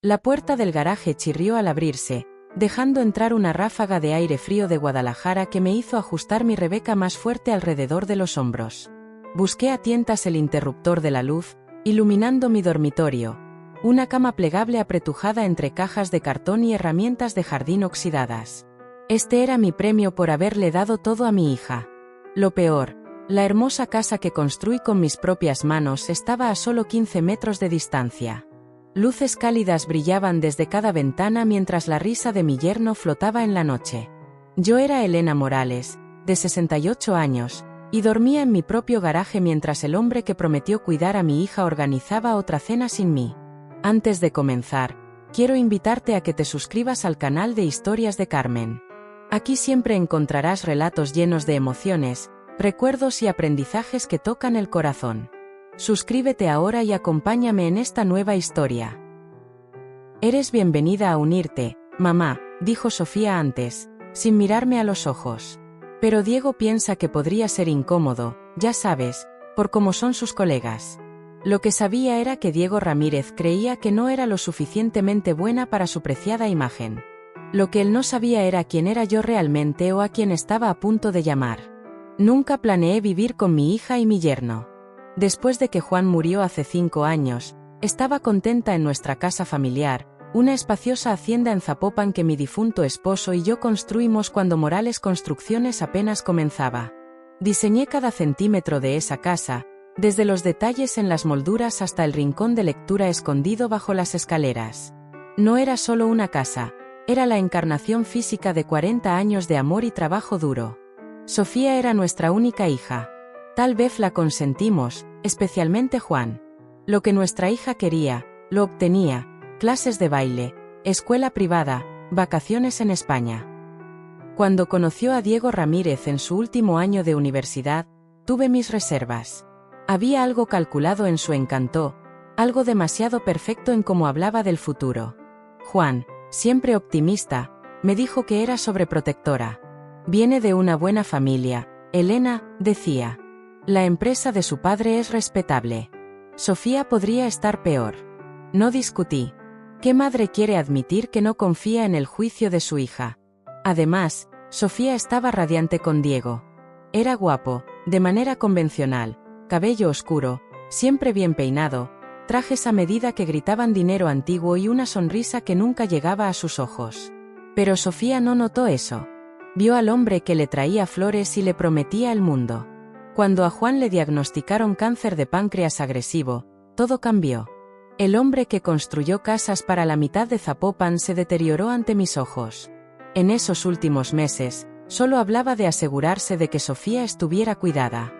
La puerta del garaje chirrió al abrirse, dejando entrar una ráfaga de aire frío de Guadalajara que me hizo ajustar mi Rebeca más fuerte alrededor de los hombros. Busqué a tientas el interruptor de la luz, iluminando mi dormitorio. Una cama plegable apretujada entre cajas de cartón y herramientas de jardín oxidadas. Este era mi premio por haberle dado todo a mi hija. Lo peor, la hermosa casa que construí con mis propias manos estaba a solo 15 metros de distancia. Luces cálidas brillaban desde cada ventana mientras la risa de mi yerno flotaba en la noche. Yo era Elena Morales, de 68 años, y dormía en mi propio garaje mientras el hombre que prometió cuidar a mi hija organizaba otra cena sin mí. Antes de comenzar, quiero invitarte a que te suscribas al canal de Historias de Carmen. Aquí siempre encontrarás relatos llenos de emociones, recuerdos y aprendizajes que tocan el corazón. Suscríbete ahora y acompáñame en esta nueva historia. Eres bienvenida a unirte, mamá, dijo Sofía antes, sin mirarme a los ojos. Pero Diego piensa que podría ser incómodo, ya sabes, por cómo son sus colegas. Lo que sabía era que Diego Ramírez creía que no era lo suficientemente buena para su preciada imagen. Lo que él no sabía era quién era yo realmente o a quién estaba a punto de llamar. Nunca planeé vivir con mi hija y mi yerno. Después de que Juan murió hace 5 años, estaba contenta en nuestra casa familiar, una espaciosa hacienda en Zapopan que mi difunto esposo y yo construimos cuando Morales Construcciones apenas comenzaba. Diseñé cada centímetro de esa casa, desde los detalles en las molduras hasta el rincón de lectura escondido bajo las escaleras. No era solo una casa, era la encarnación física de 40 años de amor y trabajo duro. Sofía era nuestra única hija. Tal vez la consentimos, especialmente Juan. Lo que nuestra hija quería, lo obtenía: clases de baile, escuela privada, vacaciones en España. Cuando conoció a Diego Ramírez en su último año de universidad, tuve mis reservas. Había algo calculado en su encanto, algo demasiado perfecto en cómo hablaba del futuro. Juan, siempre optimista, me dijo que era sobreprotectora. Viene de una buena familia, Elena, decía. La empresa de su padre es respetable. Sofía podría estar peor. No discutí. ¿Qué madre quiere admitir que no confía en el juicio de su hija? Además, Sofía estaba radiante con Diego. Era guapo, de manera convencional, cabello oscuro, siempre bien peinado, trajes a medida que gritaban dinero antiguo y una sonrisa que nunca llegaba a sus ojos. Pero Sofía no notó eso. Vio al hombre que le traía flores y le prometía el mundo. Cuando a Juan le diagnosticaron cáncer de páncreas agresivo, todo cambió. El hombre que construyó casas para la mitad de Zapopan se deterioró ante mis ojos. En esos últimos meses, solo hablaba de asegurarse de que Sofía estuviera cuidada.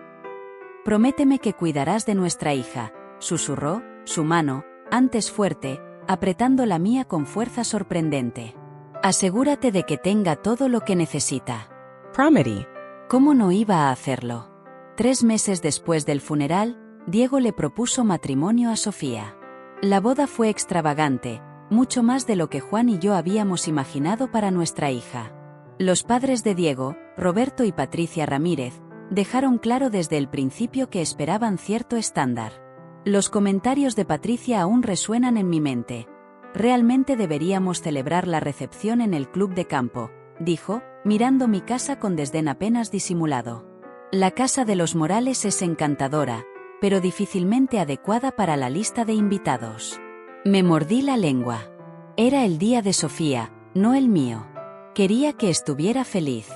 Prométeme que cuidarás de nuestra hija, susurró, su mano, antes fuerte, apretando la mía con fuerza sorprendente. Asegúrate de que tenga todo lo que necesita. Prometí. ¿Cómo no iba a hacerlo? 3 meses después del funeral, Diego le propuso matrimonio a Sofía. La boda fue extravagante, mucho más de lo que Juan y yo habíamos imaginado para nuestra hija. Los padres de Diego, Roberto y Patricia Ramírez, dejaron claro desde el principio que esperaban cierto estándar. Los comentarios de Patricia aún resuenan en mi mente. Realmente deberíamos celebrar la recepción en el club de campo, dijo, mirando mi casa con desdén apenas disimulado. La casa de los Morales es encantadora, pero difícilmente adecuada para la lista de invitados. Me mordí la lengua. Era el día de Sofía, no el mío. Quería que estuviera feliz.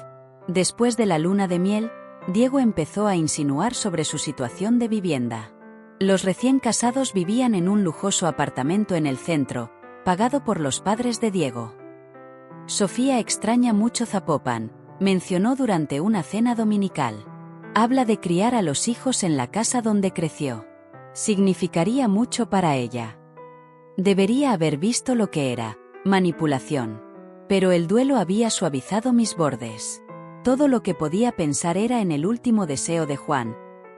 Después de la luna de miel, Diego empezó a insinuar sobre su situación de vivienda. Los recién casados vivían en un lujoso apartamento en el centro, pagado por los padres de Diego. Sofía extraña mucho Zapopan, mencionó durante una cena dominical. Habla de criar a los hijos en la casa donde creció. Significaría mucho para ella. Debería haber visto lo que era, manipulación. Pero el duelo había suavizado mis bordes. Todo lo que podía pensar era en el último deseo de Juan.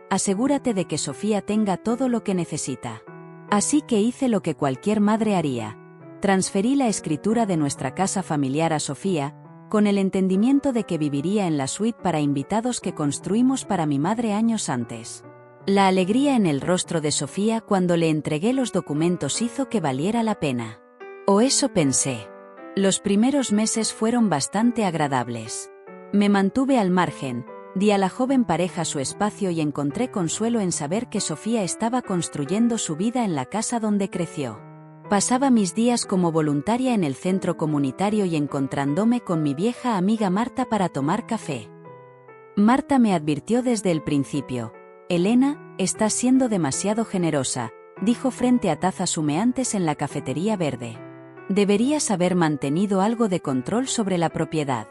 Asegúrate de que Sofía tenga todo lo que necesita. Así que hice lo que cualquier madre haría. Transferí la escritura de nuestra casa familiar a Sofía, con el entendimiento de que viviría en la suite para invitados que construimos para mi madre años antes. La alegría en el rostro de Sofía cuando le entregué los documentos hizo que valiera la pena. O eso pensé. Los primeros meses fueron bastante agradables. Me mantuve al margen, di a la joven pareja su espacio y encontré consuelo en saber que Sofía estaba construyendo su vida en la casa donde creció. Pasaba mis días como voluntaria en el centro comunitario y encontrándome con mi vieja amiga Marta para tomar café. Marta me advirtió desde el principio. Elena, estás siendo demasiado generosa, dijo frente a tazas humeantes en la cafetería verde. Deberías haber mantenido algo de control sobre la propiedad.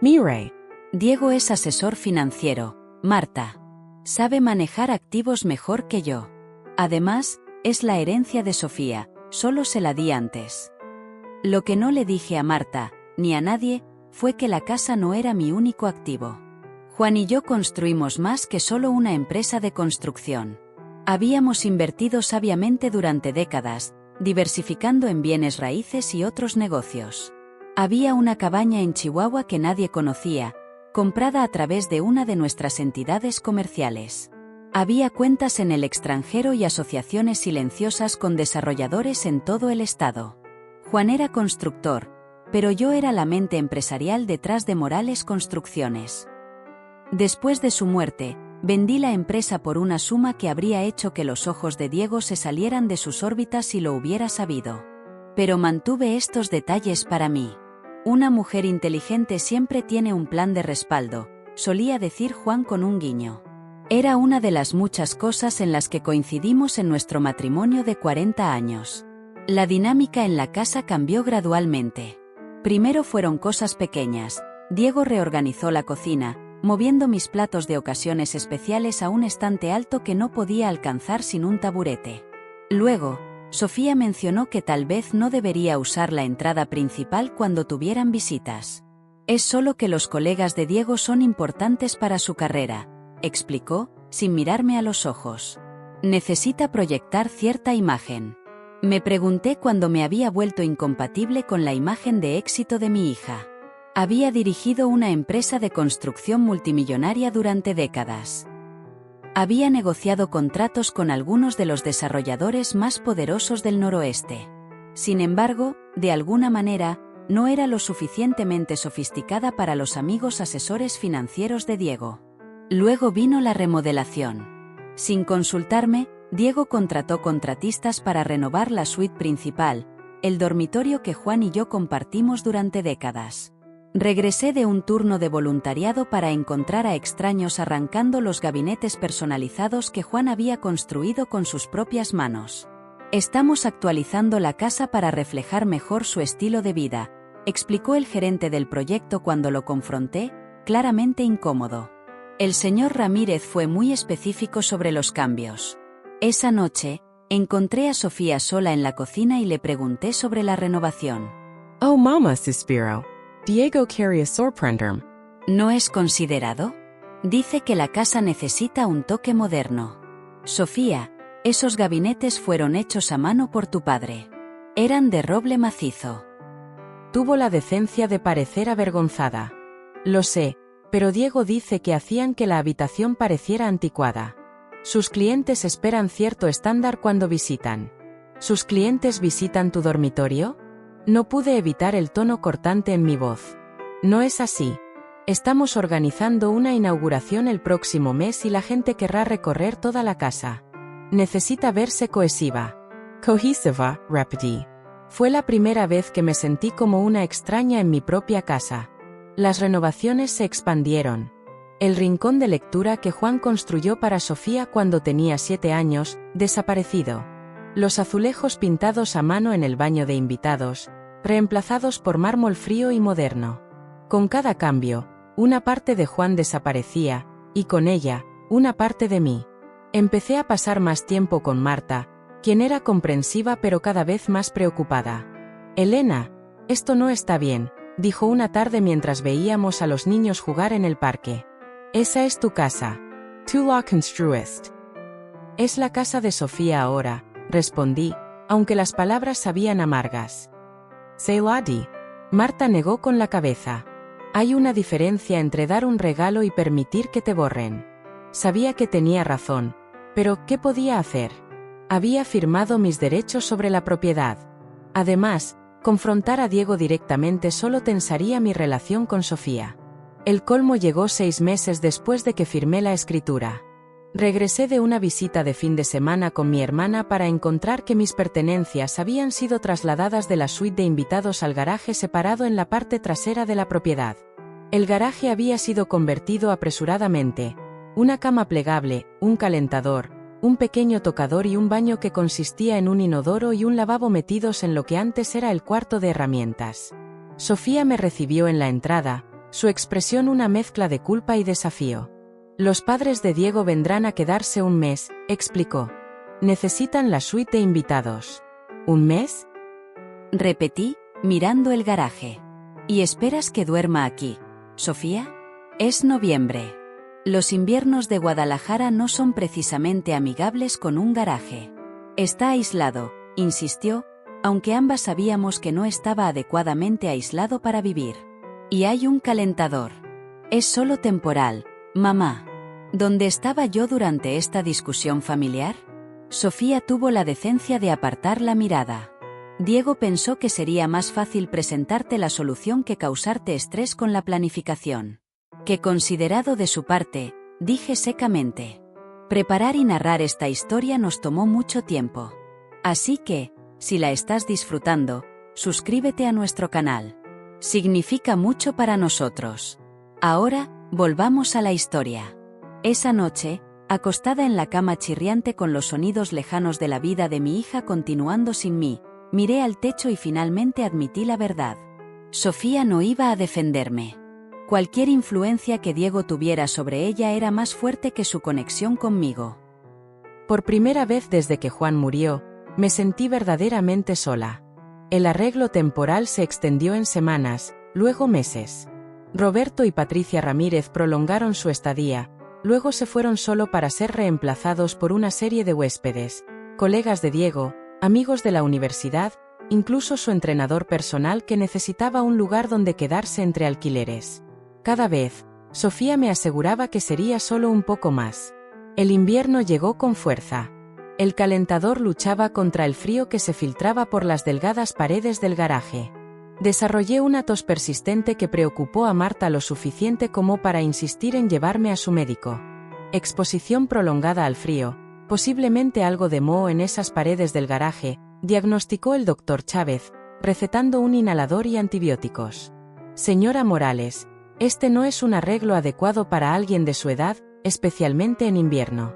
Mire. Diego es asesor financiero, Marta. Sabe manejar activos mejor que yo. Además, es la herencia de Sofía, solo se la di antes. Lo que no le dije a Marta, ni a nadie, fue que la casa no era mi único activo. Juan y yo construimos más que solo una empresa de construcción. Habíamos invertido sabiamente durante décadas, diversificando en bienes raíces y otros negocios. Había una cabaña en Chihuahua que nadie conocía, comprada a través de una de nuestras entidades comerciales. Había cuentas en el extranjero y asociaciones silenciosas con desarrolladores en todo el estado. Juan era constructor, pero yo era la mente empresarial detrás de Morales Construcciones. Después de su muerte, vendí la empresa por una suma que habría hecho que los ojos de Diego se salieran de sus órbitas si lo hubiera sabido. Pero mantuve estos detalles para mí. Una mujer inteligente siempre tiene un plan de respaldo, solía decir Juan con un guiño. Era una de las muchas cosas en las que coincidimos en nuestro matrimonio de 40 años. La dinámica en la casa cambió gradualmente. Primero fueron cosas pequeñas. Diego reorganizó la cocina, moviendo mis platos de ocasiones especiales a un estante alto que no podía alcanzar sin un taburete. Luego, Sofía mencionó que tal vez no debería usar la entrada principal cuando tuvieran visitas. Es solo que los colegas de Diego son importantes para su carrera, explicó, sin mirarme a los ojos. Necesita proyectar cierta imagen. Me pregunté cuándo me había vuelto incompatible con la imagen de éxito de mi hija. Había dirigido una empresa de construcción multimillonaria durante décadas. Había negociado contratos con algunos de los desarrolladores más poderosos del noroeste. Sin embargo, de alguna manera, no era lo suficientemente sofisticada para los amigos asesores financieros de Diego. Luego vino la remodelación. Sin consultarme, Diego contrató contratistas para renovar la suite principal, el dormitorio que Juan y yo compartimos durante décadas. Regresé de un turno de voluntariado para encontrar a extraños arrancando los gabinetes personalizados que Juan había construido con sus propias manos. Estamos actualizando la casa para reflejar mejor su estilo de vida, explicó el gerente del proyecto cuando lo confronté, claramente incómodo. El señor Ramírez fue muy específico sobre los cambios. Esa noche, encontré a Sofía sola en la cocina y le pregunté sobre la renovación. Oh, Mama Suspiro. Diego quería sorprenderme. ¿No es considerado? Dice que la casa necesita un toque moderno. Sofía, esos gabinetes fueron hechos a mano por tu padre. Eran de roble macizo. Tuvo la decencia de parecer avergonzada. Lo sé, pero Diego dice que hacían que la habitación pareciera anticuada. Sus clientes esperan cierto estándar cuando visitan. ¿Sus clientes visitan tu dormitorio? No pude evitar el tono cortante en mi voz. No es así. Estamos organizando una inauguración el próximo mes y la gente querrá recorrer toda la casa. Necesita verse cohesiva. Cohesiva, repetí. Fue la primera vez que me sentí como una extraña en mi propia casa. Las renovaciones se expandieron. El rincón de lectura que Juan construyó para Sofía cuando tenía 7 años, desaparecido. Los azulejos pintados a mano en el baño de invitados, reemplazados por mármol frío y moderno. Con cada cambio, una parte de Juan desaparecía, y con ella, una parte de mí. Empecé a pasar más tiempo con Marta, quien era comprensiva pero cada vez más preocupada. Elena, esto no está bien, dijo una tarde mientras veíamos a los niños jugar en el parque. Esa es tu casa. Tú la construiste. Es la casa de Sofía ahora, respondí, aunque las palabras sabían amargas. Se la di. Marta negó con la cabeza. Hay una diferencia entre dar un regalo y permitir que te borren. Sabía que tenía razón, pero ¿qué podía hacer? Había firmado mis derechos sobre la propiedad. Además, confrontar a Diego directamente solo tensaría mi relación con Sofía. El colmo llegó 6 meses después de que firmé la escritura. Regresé de una visita de fin de semana con mi hermana para encontrar que mis pertenencias habían sido trasladadas de la suite de invitados al garaje separado en la parte trasera de la propiedad. El garaje había sido convertido apresuradamente. Una cama plegable, un calentador, un pequeño tocador y un baño que consistía en un inodoro y un lavabo metidos en lo que antes era el cuarto de herramientas. Sofía me recibió en la entrada, su expresión una mezcla de culpa y desafío. Los padres de Diego vendrán a quedarse un mes, explicó. Necesitan la suite de invitados. ¿Un mes? Repetí, mirando el garaje. ¿Y esperas que duerma aquí, Sofía? Es noviembre. Los inviernos de Guadalajara no son precisamente amigables con un garaje. Está aislado, insistió, aunque ambas sabíamos que no estaba adecuadamente aislado para vivir. Y hay un calentador. Es solo temporal, mamá. ¿Dónde estaba yo durante esta discusión familiar? Sofía tuvo la decencia de apartar la mirada. Diego pensó que sería más fácil presentarte la solución que causarte estrés con la planificación. Que considerado de su parte, dije secamente. Preparar y narrar esta historia nos tomó mucho tiempo. Así que, si la estás disfrutando, suscríbete a nuestro canal. Significa mucho para nosotros. Ahora, volvamos a la historia. Esa noche, acostada en la cama chirriante con los sonidos lejanos de la vida de mi hija continuando sin mí, miré al techo y finalmente admití la verdad. Sofía no iba a defenderme. Cualquier influencia que Diego tuviera sobre ella era más fuerte que su conexión conmigo. Por primera vez desde que Juan murió, me sentí verdaderamente sola. El arreglo temporal se extendió en semanas, luego meses. Roberto y Patricia Ramírez prolongaron su estadía, luego se fueron solo para ser reemplazados por una serie de huéspedes, colegas de Diego, amigos de la universidad, incluso su entrenador personal que necesitaba un lugar donde quedarse entre alquileres. Cada vez, Sofía me aseguraba que sería solo un poco más. El invierno llegó con fuerza. El calentador luchaba contra el frío que se filtraba por las delgadas paredes del garaje. Desarrollé una tos persistente que preocupó a Marta lo suficiente como para insistir en llevarme a su médico. Exposición prolongada al frío, posiblemente algo de moho en esas paredes del garaje, diagnosticó el doctor Chávez, recetando un inhalador y antibióticos. Señora Morales, este no es un arreglo adecuado para alguien de su edad, especialmente en invierno.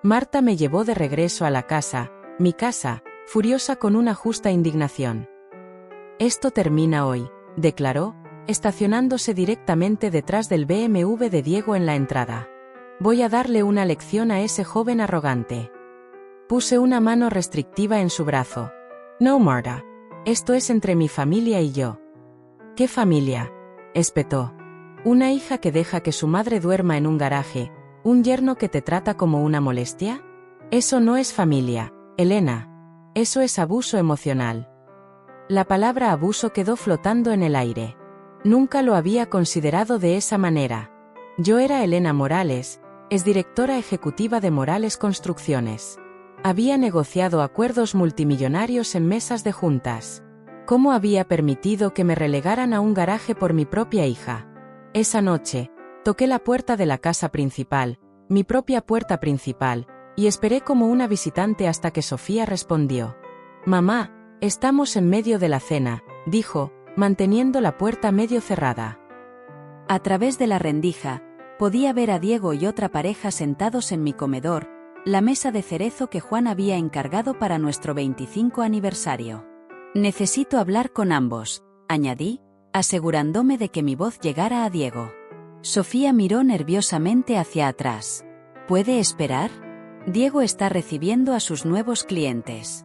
Marta me llevó de regreso a la casa, mi casa, furiosa con una justa indignación. Esto termina hoy, declaró, estacionándose directamente detrás del BMW de Diego en la entrada. Voy a darle una lección a ese joven arrogante. Puse una mano restrictiva en su brazo. No, Marta. Esto es entre mi familia y yo. ¿Qué familia?, espetó. ¿Una hija que deja que su madre duerma en un garaje? ¿Un yerno que te trata como una molestia? Eso no es familia, Elena. Eso es abuso emocional. La palabra abuso quedó flotando en el aire. Nunca lo había considerado de esa manera. Yo era Elena Morales, exdirectora ejecutiva de Morales Construcciones. Había negociado acuerdos multimillonarios en mesas de juntas. ¿Cómo había permitido que me relegaran a un garaje por mi propia hija? Esa noche, toqué la puerta de la casa principal, mi propia puerta principal, y esperé como una visitante hasta que Sofía respondió. Mamá, estamos en medio de la cena, dijo, manteniendo la puerta medio cerrada. A través de la rendija, podía ver a Diego y otra pareja sentados en mi comedor, la mesa de cerezo que Juan había encargado para nuestro 25 aniversario. Necesito hablar con ambos, añadí, asegurándome de que mi voz llegara a Diego. Sofía miró nerviosamente hacia atrás. ¿Puede esperar? Diego está recibiendo a sus nuevos clientes.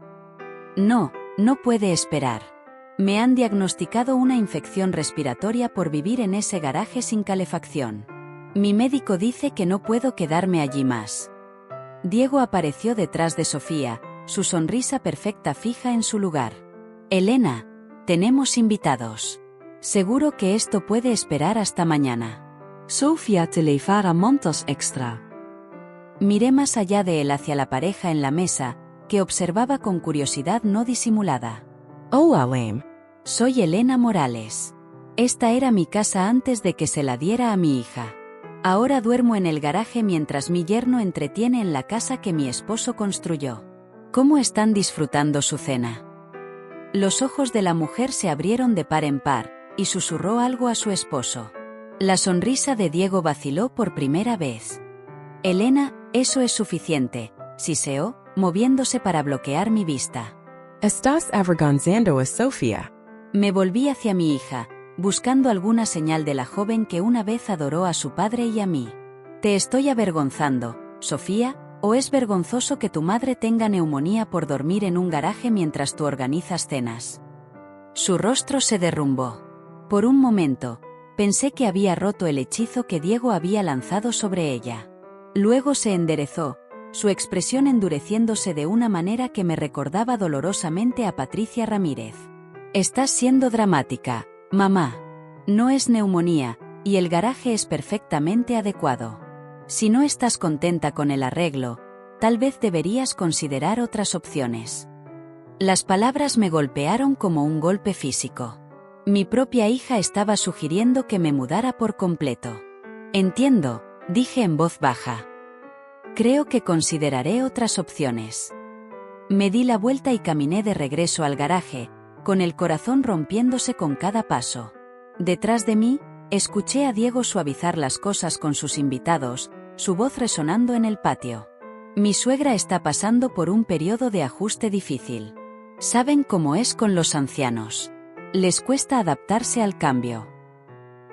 No, no puede esperar. Me han diagnosticado una infección respiratoria por vivir en ese garaje sin calefacción. Mi médico dice que no puedo quedarme allí más. Diego apareció detrás de Sofía, su sonrisa perfecta fija en su lugar. Elena, tenemos invitados. Seguro que esto puede esperar hasta mañana. Sofía te llevará montos extra. Miré más allá de él hacia la pareja en la mesa, que observaba con curiosidad no disimulada. Oh, Alem. Soy Elena Morales. Esta era mi casa antes de que se la diera a mi hija. Ahora duermo en el garaje mientras mi yerno entretiene en la casa que mi esposo construyó. ¿Cómo están disfrutando su cena? Los ojos de la mujer se abrieron de par en par, y susurró algo a su esposo. La sonrisa de Diego vaciló por primera vez. Elena, eso es suficiente, siseó, moviéndose para bloquear mi vista. Estás avergonzando a Sofía. Me volví hacia mi hija, buscando alguna señal de la joven que una vez adoró a su padre y a mí. ¿Te estoy avergonzando, Sofía, o es vergonzoso que tu madre tenga neumonía por dormir en un garaje mientras tú organizas cenas? Su rostro se derrumbó. Por un momento, pensé que había roto el hechizo que Diego había lanzado sobre ella. Luego se enderezó, su expresión endureciéndose de una manera que me recordaba dolorosamente a Patricia Ramírez. Estás siendo dramática, mamá. No es neumonía, y el garaje es perfectamente adecuado. Si no estás contenta con el arreglo, tal vez deberías considerar otras opciones. Las palabras me golpearon como un golpe físico. Mi propia hija estaba sugiriendo que me mudara por completo. Entiendo, dije en voz baja. Creo que consideraré otras opciones. Me di la vuelta y caminé de regreso al garaje, con el corazón rompiéndose con cada paso. Detrás de mí, escuché a Diego suavizar las cosas con sus invitados, su voz resonando en el patio. Mi suegra está pasando por un periodo de ajuste difícil. Saben cómo es con los ancianos. Les cuesta adaptarse al cambio.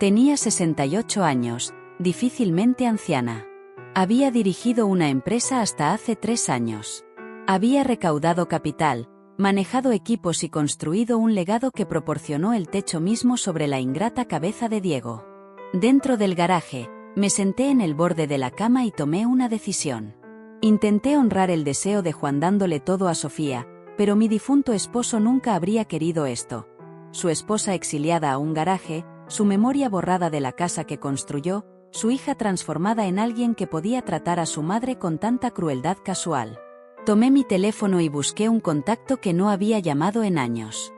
Tenía 68 años, difícilmente anciana. Había dirigido una empresa hasta hace 3 años. Había recaudado capital, manejado equipos y construido un legado que proporcionó el techo mismo sobre la ingrata cabeza de Diego. Dentro del garaje, me senté en el borde de la cama y tomé una decisión. Intenté honrar el deseo de Juan dándole todo a Sofía, pero mi difunto esposo nunca habría querido esto. Su esposa exiliada a un garaje, su memoria borrada de la casa que construyó, su hija transformada en alguien que podía tratar a su madre con tanta crueldad casual. Tomé mi teléfono y busqué un contacto que no había llamado en años.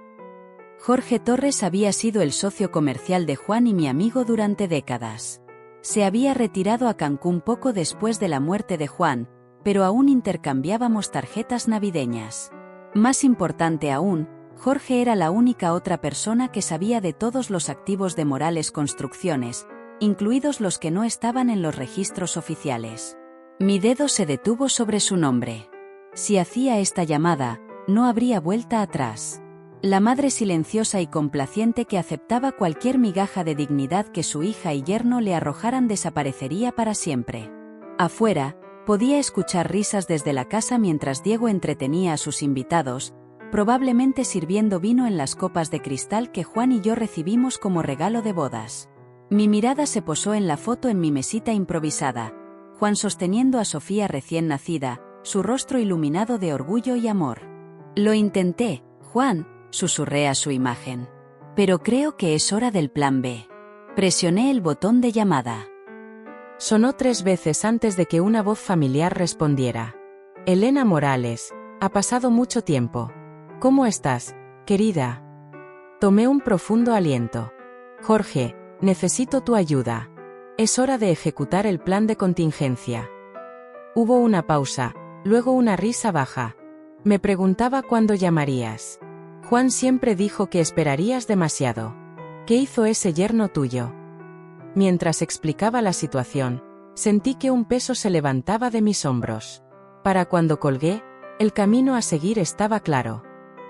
Jorge Torres había sido el socio comercial de Juan y mi amigo durante décadas. Se había retirado a Cancún poco después de la muerte de Juan, pero aún intercambiábamos tarjetas navideñas. Más importante aún, Jorge era la única otra persona que sabía de todos los activos de Morales Construcciones, incluidos los que no estaban en los registros oficiales. Mi dedo se detuvo sobre su nombre. Si hacía esta llamada, no habría vuelta atrás. La madre silenciosa y complaciente que aceptaba cualquier migaja de dignidad que su hija y yerno le arrojaran desaparecería para siempre. Afuera, podía escuchar risas desde la casa mientras Diego entretenía a sus invitados, probablemente sirviendo vino en las copas de cristal que Juan y yo recibimos como regalo de bodas. Mi mirada se posó en la foto en mi mesita improvisada, Juan sosteniendo a Sofía recién nacida, su rostro iluminado de orgullo y amor. Lo intenté, Juan, susurré a su imagen. Pero creo que es hora del plan B. Presioné el botón de llamada. Sonó 3 veces antes de que una voz familiar respondiera. Elena Morales, ha pasado mucho tiempo. ¿Cómo estás, querida? Tomé un profundo aliento. Jorge, necesito tu ayuda. Es hora de ejecutar el plan de contingencia. Hubo una pausa, luego una risa baja. Me preguntaba cuándo llamarías. Juan siempre dijo que esperarías demasiado. ¿Qué hizo ese yerno tuyo? Mientras explicaba la situación, sentí que un peso se levantaba de mis hombros. Para cuando colgué, el camino a seguir estaba claro.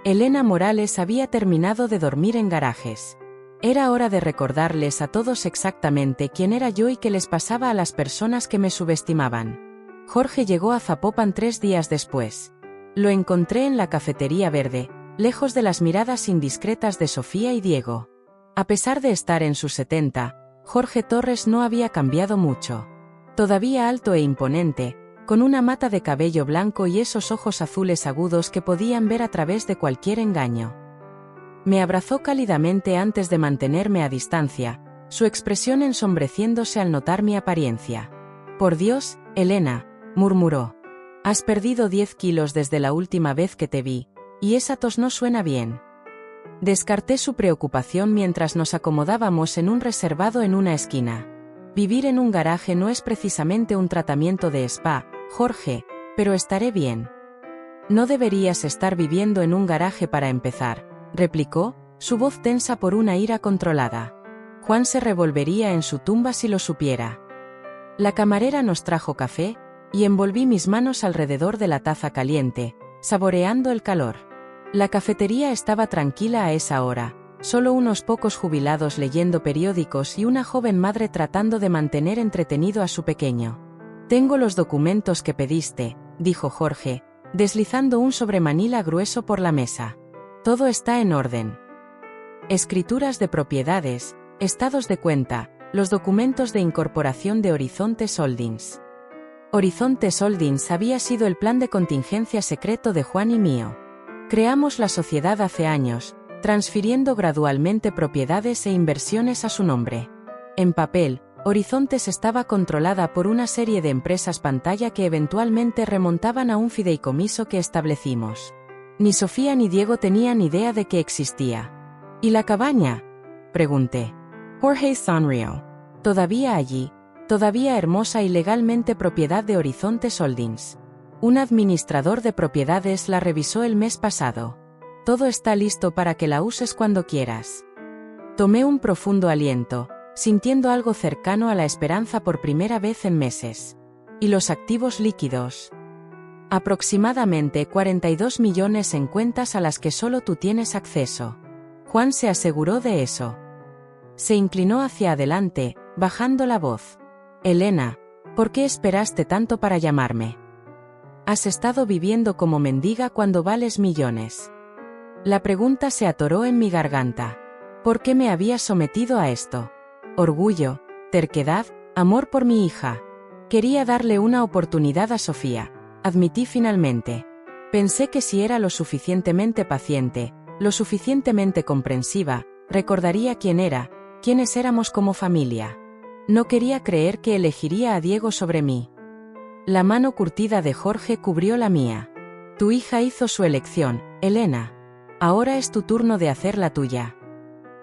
Elena Morales había terminado de dormir en garajes. Era hora de recordarles a todos exactamente quién era yo y qué les pasaba a las personas que me subestimaban. Jorge llegó a Zapopan 3 días después. Lo encontré en la cafetería verde, lejos de las miradas indiscretas de Sofía y Diego. A pesar de estar en sus 70, Jorge Torres no había cambiado mucho. Todavía alto e imponente, con una mata de cabello blanco y esos ojos azules agudos que podían ver a través de cualquier engaño. Me abrazó cálidamente antes de mantenerme a distancia, su expresión ensombreciéndose al notar mi apariencia. «Por Dios, Elena», murmuró. «Has perdido 10 kilos desde la última vez que te vi, y esa tos no suena bien». Descarté su preocupación mientras nos acomodábamos en un reservado en una esquina. Vivir en un garaje no es precisamente un tratamiento de spa, Jorge, pero estaré bien. No deberías estar viviendo en un garaje para empezar, replicó, su voz tensa por una ira controlada. Juan se revolvería en su tumba si lo supiera. La camarera nos trajo café, y envolví mis manos alrededor de la taza caliente, saboreando el calor. La cafetería estaba tranquila a esa hora, solo unos pocos jubilados leyendo periódicos y una joven madre tratando de mantener entretenido a su pequeño. «Tengo los documentos que pediste», dijo Jorge, deslizando un sobremanila grueso por la mesa. «Todo está en orden. Escrituras de propiedades, estados de cuenta, los documentos de incorporación de Horizontes Holdings». Horizontes Holdings había sido el plan de contingencia secreto de Juan y mío. Creamos la sociedad hace años, transfiriendo gradualmente propiedades e inversiones a su nombre. En papel, Horizontes estaba controlada por una serie de empresas pantalla que eventualmente remontaban a un fideicomiso que establecimos. Ni Sofía ni Diego tenían idea de que existía. ¿Y la cabaña?, pregunté. Jorge sonrió. Todavía allí, todavía hermosa y legalmente propiedad de Horizontes Holdings. Un administrador de propiedades la revisó el mes pasado. Todo está listo para que la uses cuando quieras. Tomé un profundo aliento, sintiendo algo cercano a la esperanza por primera vez en meses. ¿Y los activos líquidos? Aproximadamente 42 millones en cuentas a las que solo tú tienes acceso. Juan se aseguró de eso. Se inclinó hacia adelante, bajando la voz. Elena, ¿por qué esperaste tanto para llamarme? Has estado viviendo como mendiga cuando vales millones. La pregunta se atoró en mi garganta. ¿Por qué me había sometido a esto? Orgullo, terquedad, amor por mi hija. Quería darle una oportunidad a Sofía, admití finalmente. Pensé que si era lo suficientemente paciente, lo suficientemente comprensiva, recordaría quién era, quiénes éramos como familia. No quería creer que elegiría a Diego sobre mí. La mano curtida de Jorge cubrió la mía. Tu hija hizo su elección, Elena. Ahora es tu turno de hacer la tuya.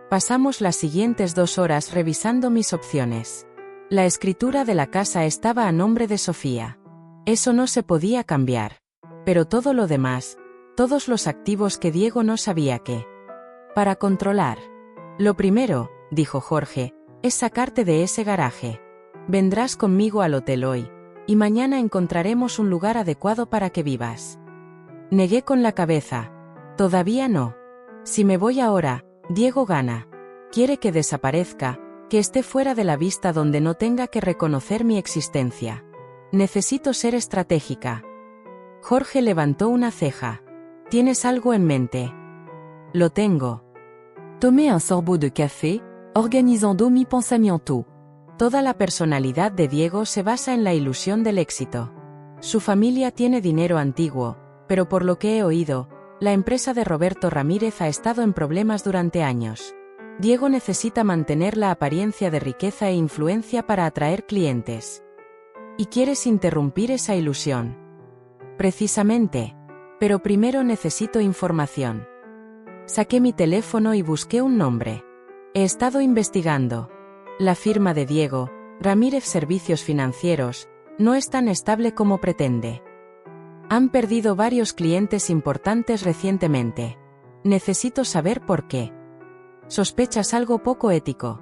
Pasamos las siguientes 2 horas revisando mis opciones. La escritura de la casa estaba a nombre de Sofía. Eso no se podía cambiar. Pero todo lo demás, todos los activos que Diego no sabía que. Para controlar. Lo primero, dijo Jorge, es sacarte de ese garaje. Vendrás conmigo al hotel hoy, y mañana encontraremos un lugar adecuado para que vivas. Negué con la cabeza. Todavía no. Si me voy ahora, Diego gana. Quiere que desaparezca, que esté fuera de la vista donde no tenga que reconocer mi existencia. Necesito ser estratégica. Jorge levantó una ceja. ¿Tienes algo en mente? Lo tengo. Tomé un sorbot de café, organisando mi pensamiento. Toda la personalidad de Diego se basa en la ilusión del éxito. Su familia tiene dinero antiguo, pero por lo que he oído, la empresa de Roberto Ramírez ha estado en problemas durante años. Diego necesita mantener la apariencia de riqueza e influencia para atraer clientes. ¿Y quieres interrumpir esa ilusión? Precisamente. Pero primero necesito información. Saqué mi teléfono y busqué un nombre. He estado investigando. La firma de Diego, Ramírez Servicios Financieros, no es tan estable como pretende. Han perdido varios clientes importantes recientemente. Necesito saber por qué. ¿Sospechas algo poco ético?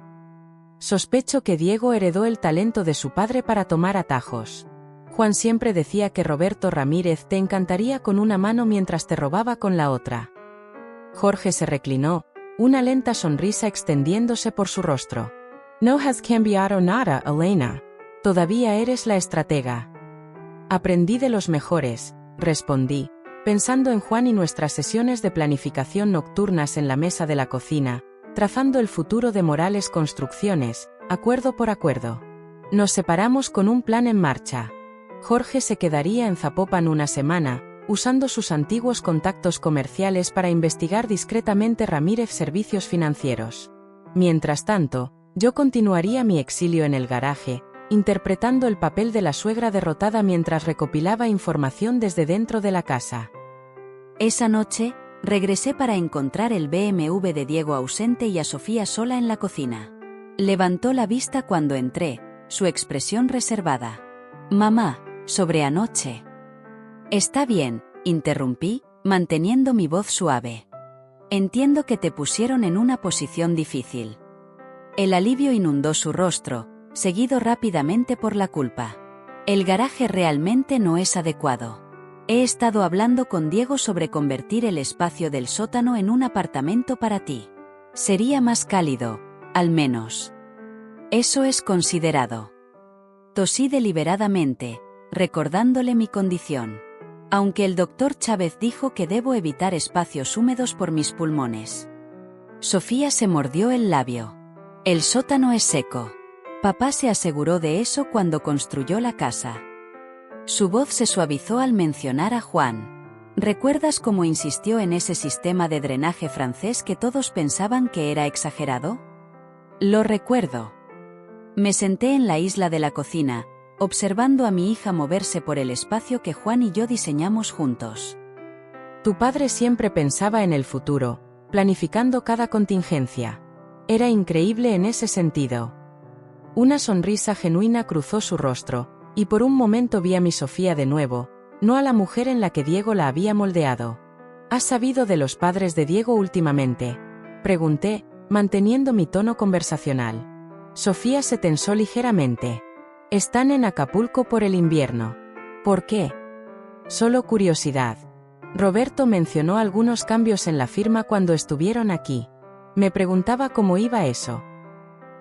Sospecho que Diego heredó el talento de su padre para tomar atajos. Juan siempre decía que Roberto Ramírez te encantaría con una mano mientras te robaba con la otra. Jorge se reclinó, una lenta sonrisa extendiéndose por su rostro. No has cambiado nada, Elena. Todavía eres la estratega. Aprendí de los mejores, respondí, pensando en Juan y nuestras sesiones de planificación nocturnas en la mesa de la cocina, trazando el futuro de Morales Construcciones, acuerdo por acuerdo. Nos separamos con un plan en marcha. Jorge se quedaría en Zapopan una semana, usando sus antiguos contactos comerciales para investigar discretamente Ramírez Servicios Financieros. Mientras tanto, yo continuaría mi exilio en el garaje, interpretando el papel de la suegra derrotada mientras recopilaba información desde dentro de la casa. Esa noche, Regresé para encontrar el BMW de Diego ausente y a Sofía sola en la cocina. Levantó la vista cuando entré, su expresión reservada. «Mamá, sobre anoche». «Está bien», interrumpí, manteniendo mi voz suave. «Entiendo que te pusieron en una posición difícil». El alivio inundó su rostro, seguido rápidamente por la culpa. «El garaje realmente no es adecuado. He estado hablando con Diego sobre convertir el espacio del sótano en un apartamento para ti. Sería más cálido, al menos. Eso es considerado». Tosí deliberadamente, recordándole mi condición. Aunque el doctor Chávez dijo que debo evitar espacios húmedos por mis pulmones. Sofía se mordió el labio. «El sótano es seco. Papá se aseguró de eso cuando construyó la casa». Su voz se suavizó al mencionar a Juan. ¿Recuerdas cómo insistió en ese sistema de drenaje francés que todos pensaban que era exagerado? Lo recuerdo. Me senté en la isla de la cocina, observando a mi hija moverse por el espacio que Juan y yo diseñamos juntos. Tu padre siempre pensaba en el futuro, planificando cada contingencia. Era increíble en ese sentido. Una sonrisa genuina cruzó su rostro, y por un momento vi a mi Sofía de nuevo, no a la mujer en la que Diego la había moldeado. ¿Has sabido de los padres de Diego últimamente?, pregunté, manteniendo mi tono conversacional. Sofía se tensó ligeramente. Están en Acapulco por el invierno. ¿Por qué? Solo curiosidad. Roberto mencionó algunos cambios en la firma cuando estuvieron aquí. Me preguntaba cómo iba eso.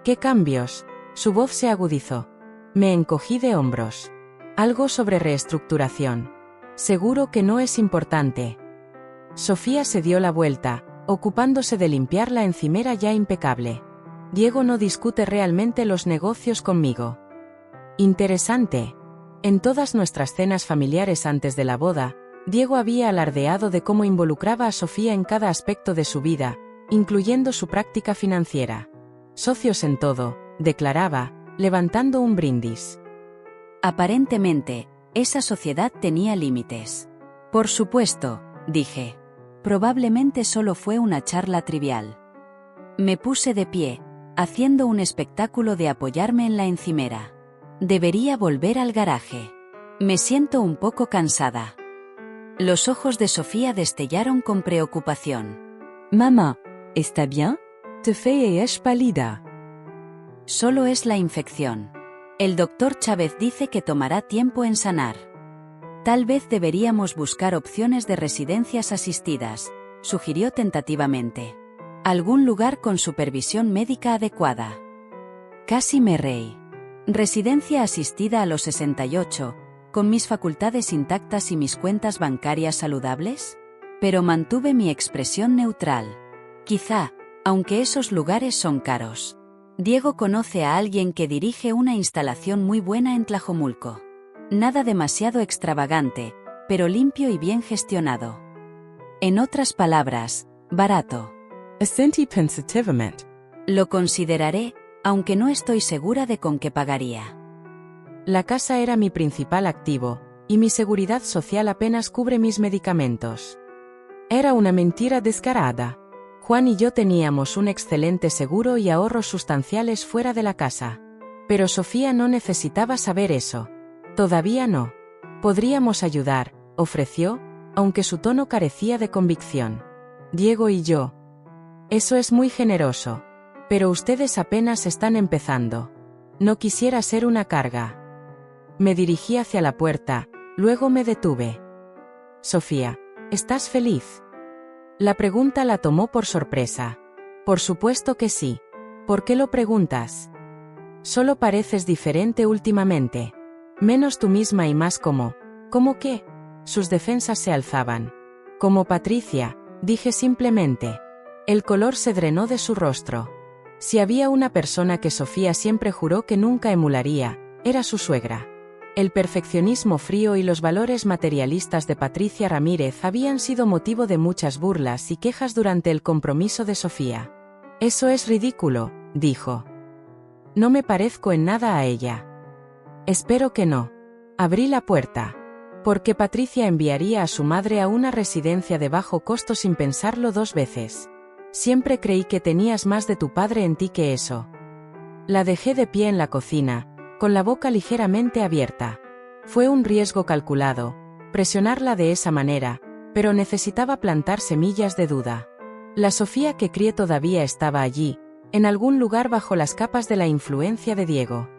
¿Qué cambios? Su voz se agudizó. Me encogí de hombros. Algo sobre reestructuración. Seguro que no es importante. Sofía se dio la vuelta, ocupándose de limpiar la encimera ya impecable. Diego no discute realmente los negocios conmigo. Interesante. En todas nuestras cenas familiares antes de la boda, Diego había alardeado de cómo involucraba a Sofía en cada aspecto de su vida, incluyendo su práctica financiera. Socios en todo, declaraba, levantando un brindis. Aparentemente, esa sociedad tenía límites. Por supuesto, dije. Probablemente solo fue una charla trivial. Me puse de pie, haciendo un espectáculo de apoyarme en la encimera. Debería volver al garaje. Me siento un poco cansada. Los ojos de Sofía destellaron con preocupación. Mamá, ¿está bien? Te fais pálida. Solo es la infección. El doctor Chávez dice que tomará tiempo en sanar. Tal vez deberíamos buscar opciones de residencias asistidas, sugirió tentativamente. Algún lugar con supervisión médica adecuada. Casi me reí. Residencia asistida a los 68, con mis facultades intactas y mis cuentas bancarias saludables. Pero mantuve mi expresión neutral. Quizá, aunque esos lugares son caros. Diego conoce a alguien que dirige una instalación muy buena en Tlajomulco. Nada demasiado extravagante, pero limpio y bien gestionado. En otras palabras, barato. Assentí pensativamente. Lo consideraré, aunque no estoy segura de con qué pagaría. La casa era mi principal activo, y mi seguridad social apenas cubre mis medicamentos. Era una mentira descarada. Juan y yo teníamos un excelente seguro y ahorros sustanciales fuera de la casa. Pero Sofía no necesitaba saber eso. Todavía no. Podríamos ayudar, ofreció, aunque su tono carecía de convicción. Diego y yo. Eso es muy generoso. Pero ustedes apenas están empezando. No quisiera ser una carga. Me dirigí hacia la puerta, luego me detuve. Sofía, ¿estás feliz? La pregunta la tomó por sorpresa. Por supuesto que sí. ¿Por qué lo preguntas? Solo pareces diferente últimamente. Menos tú misma y más como... ¿Cómo qué? Sus defensas se alzaban. Como Patricia, dije simplemente. El color se drenó de su rostro. Si había una persona que Sofía siempre juró que nunca emularía, era su suegra. El perfeccionismo frío y los valores materialistas de Patricia Ramírez habían sido motivo de muchas burlas y quejas durante el compromiso de Sofía. Eso es ridículo, dijo. No me parezco en nada a ella. Espero que no. Abrí la puerta. Porque Patricia enviaría a su madre a una residencia de bajo costo sin pensarlo 2 veces. Siempre creí que tenías más de tu padre en ti que eso. La dejé de pie en la cocina, con la boca ligeramente abierta. Fue un riesgo calculado, presionarla de esa manera, pero necesitaba plantar semillas de duda. La Sofía que crié todavía estaba allí, en algún lugar bajo las capas de la influencia de Diego.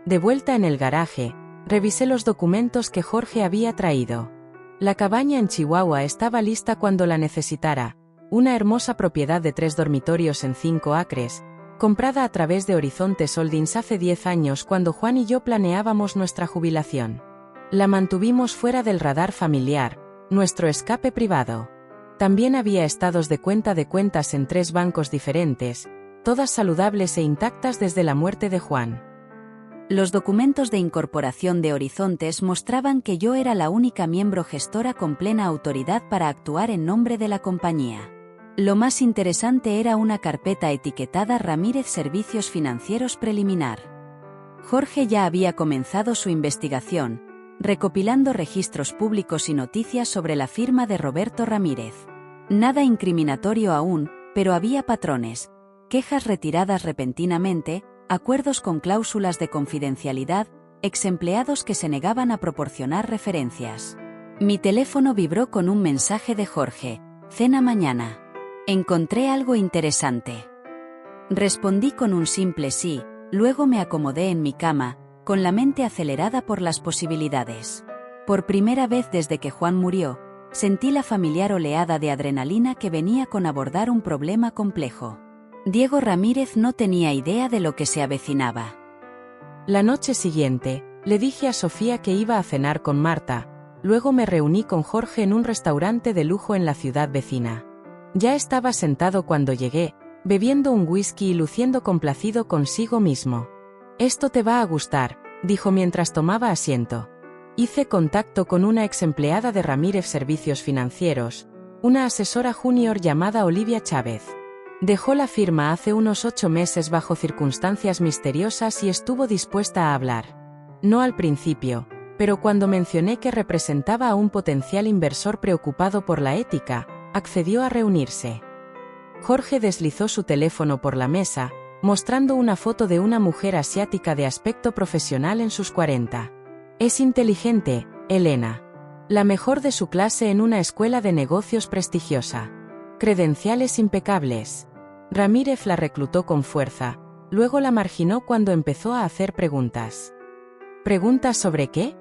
De vuelta en el garaje, revisé los documentos que Jorge había traído. La cabaña en Chihuahua estaba lista cuando la necesitara, una hermosa propiedad de 3 dormitorios en 5 acres, comprada a través de Horizontes Holdings hace 10 años cuando Juan y yo planeábamos nuestra jubilación. La mantuvimos fuera del radar familiar, nuestro escape privado. También había estados de cuentas en 3 bancos diferentes, todas saludables e intactas desde la muerte de Juan. Los documentos de incorporación de Horizontes mostraban que yo era la única miembro gestora con plena autoridad para actuar en nombre de la compañía. Lo más interesante era una carpeta etiquetada Ramírez Servicios Financieros Preliminar. Jorge ya había comenzado su investigación, recopilando registros públicos y noticias sobre la firma de Roberto Ramírez. Nada incriminatorio aún, pero había patrones, quejas retiradas repentinamente, acuerdos con cláusulas de confidencialidad, exempleados que se negaban a proporcionar referencias. Mi teléfono vibró con un mensaje de Jorge: cena mañana. Encontré algo interesante. Respondí con un simple sí, luego me acomodé en mi cama, con la mente acelerada por las posibilidades. Por primera vez desde que Juan murió, sentí la familiar oleada de adrenalina que venía con abordar un problema complejo. Diego Ramírez no tenía idea de lo que se avecinaba. La noche siguiente, le dije a Sofía que iba a cenar con Marta, luego me reuní con Jorge en un restaurante de lujo en la ciudad vecina. Ya estaba sentado cuando llegué, bebiendo un whisky y luciendo complacido consigo mismo. «Esto te va a gustar», dijo mientras tomaba asiento. Hice contacto con una ex empleada de Ramírez Servicios Financieros, una asesora junior llamada Olivia Chávez. Dejó la firma hace unos 8 meses bajo circunstancias misteriosas y estuvo dispuesta a hablar. No al principio, pero cuando mencioné que representaba a un potencial inversor preocupado por la ética, accedió a reunirse. Jorge deslizó su teléfono por la mesa, mostrando una foto de una mujer asiática de aspecto profesional en sus 40. Es inteligente, Elena. La mejor de su clase en una escuela de negocios prestigiosa. Credenciales impecables. Ramírez la reclutó con fuerza, luego la marginó cuando empezó a hacer preguntas. ¿Preguntas sobre qué?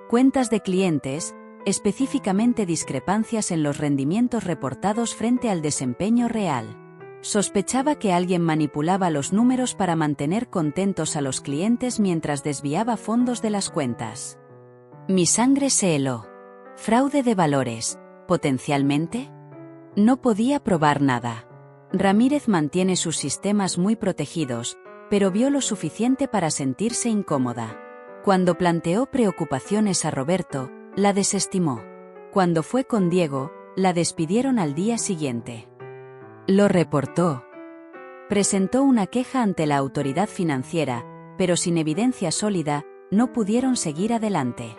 Cuentas de clientes, específicamente discrepancias en los rendimientos reportados frente al desempeño real. Sospechaba que alguien manipulaba los números para mantener contentos a los clientes mientras desviaba fondos de las cuentas. Mi sangre se heló. ¿Fraude de valores, potencialmente? No podía probar nada. Ramírez mantiene sus sistemas muy protegidos, pero vio lo suficiente para sentirse incómoda. Cuando planteó preocupaciones a Roberto, la desestimó. Cuando fue con Diego, la despidieron al día siguiente. Lo reportó. Presentó una queja ante la autoridad financiera, pero sin evidencia sólida, no pudieron seguir adelante.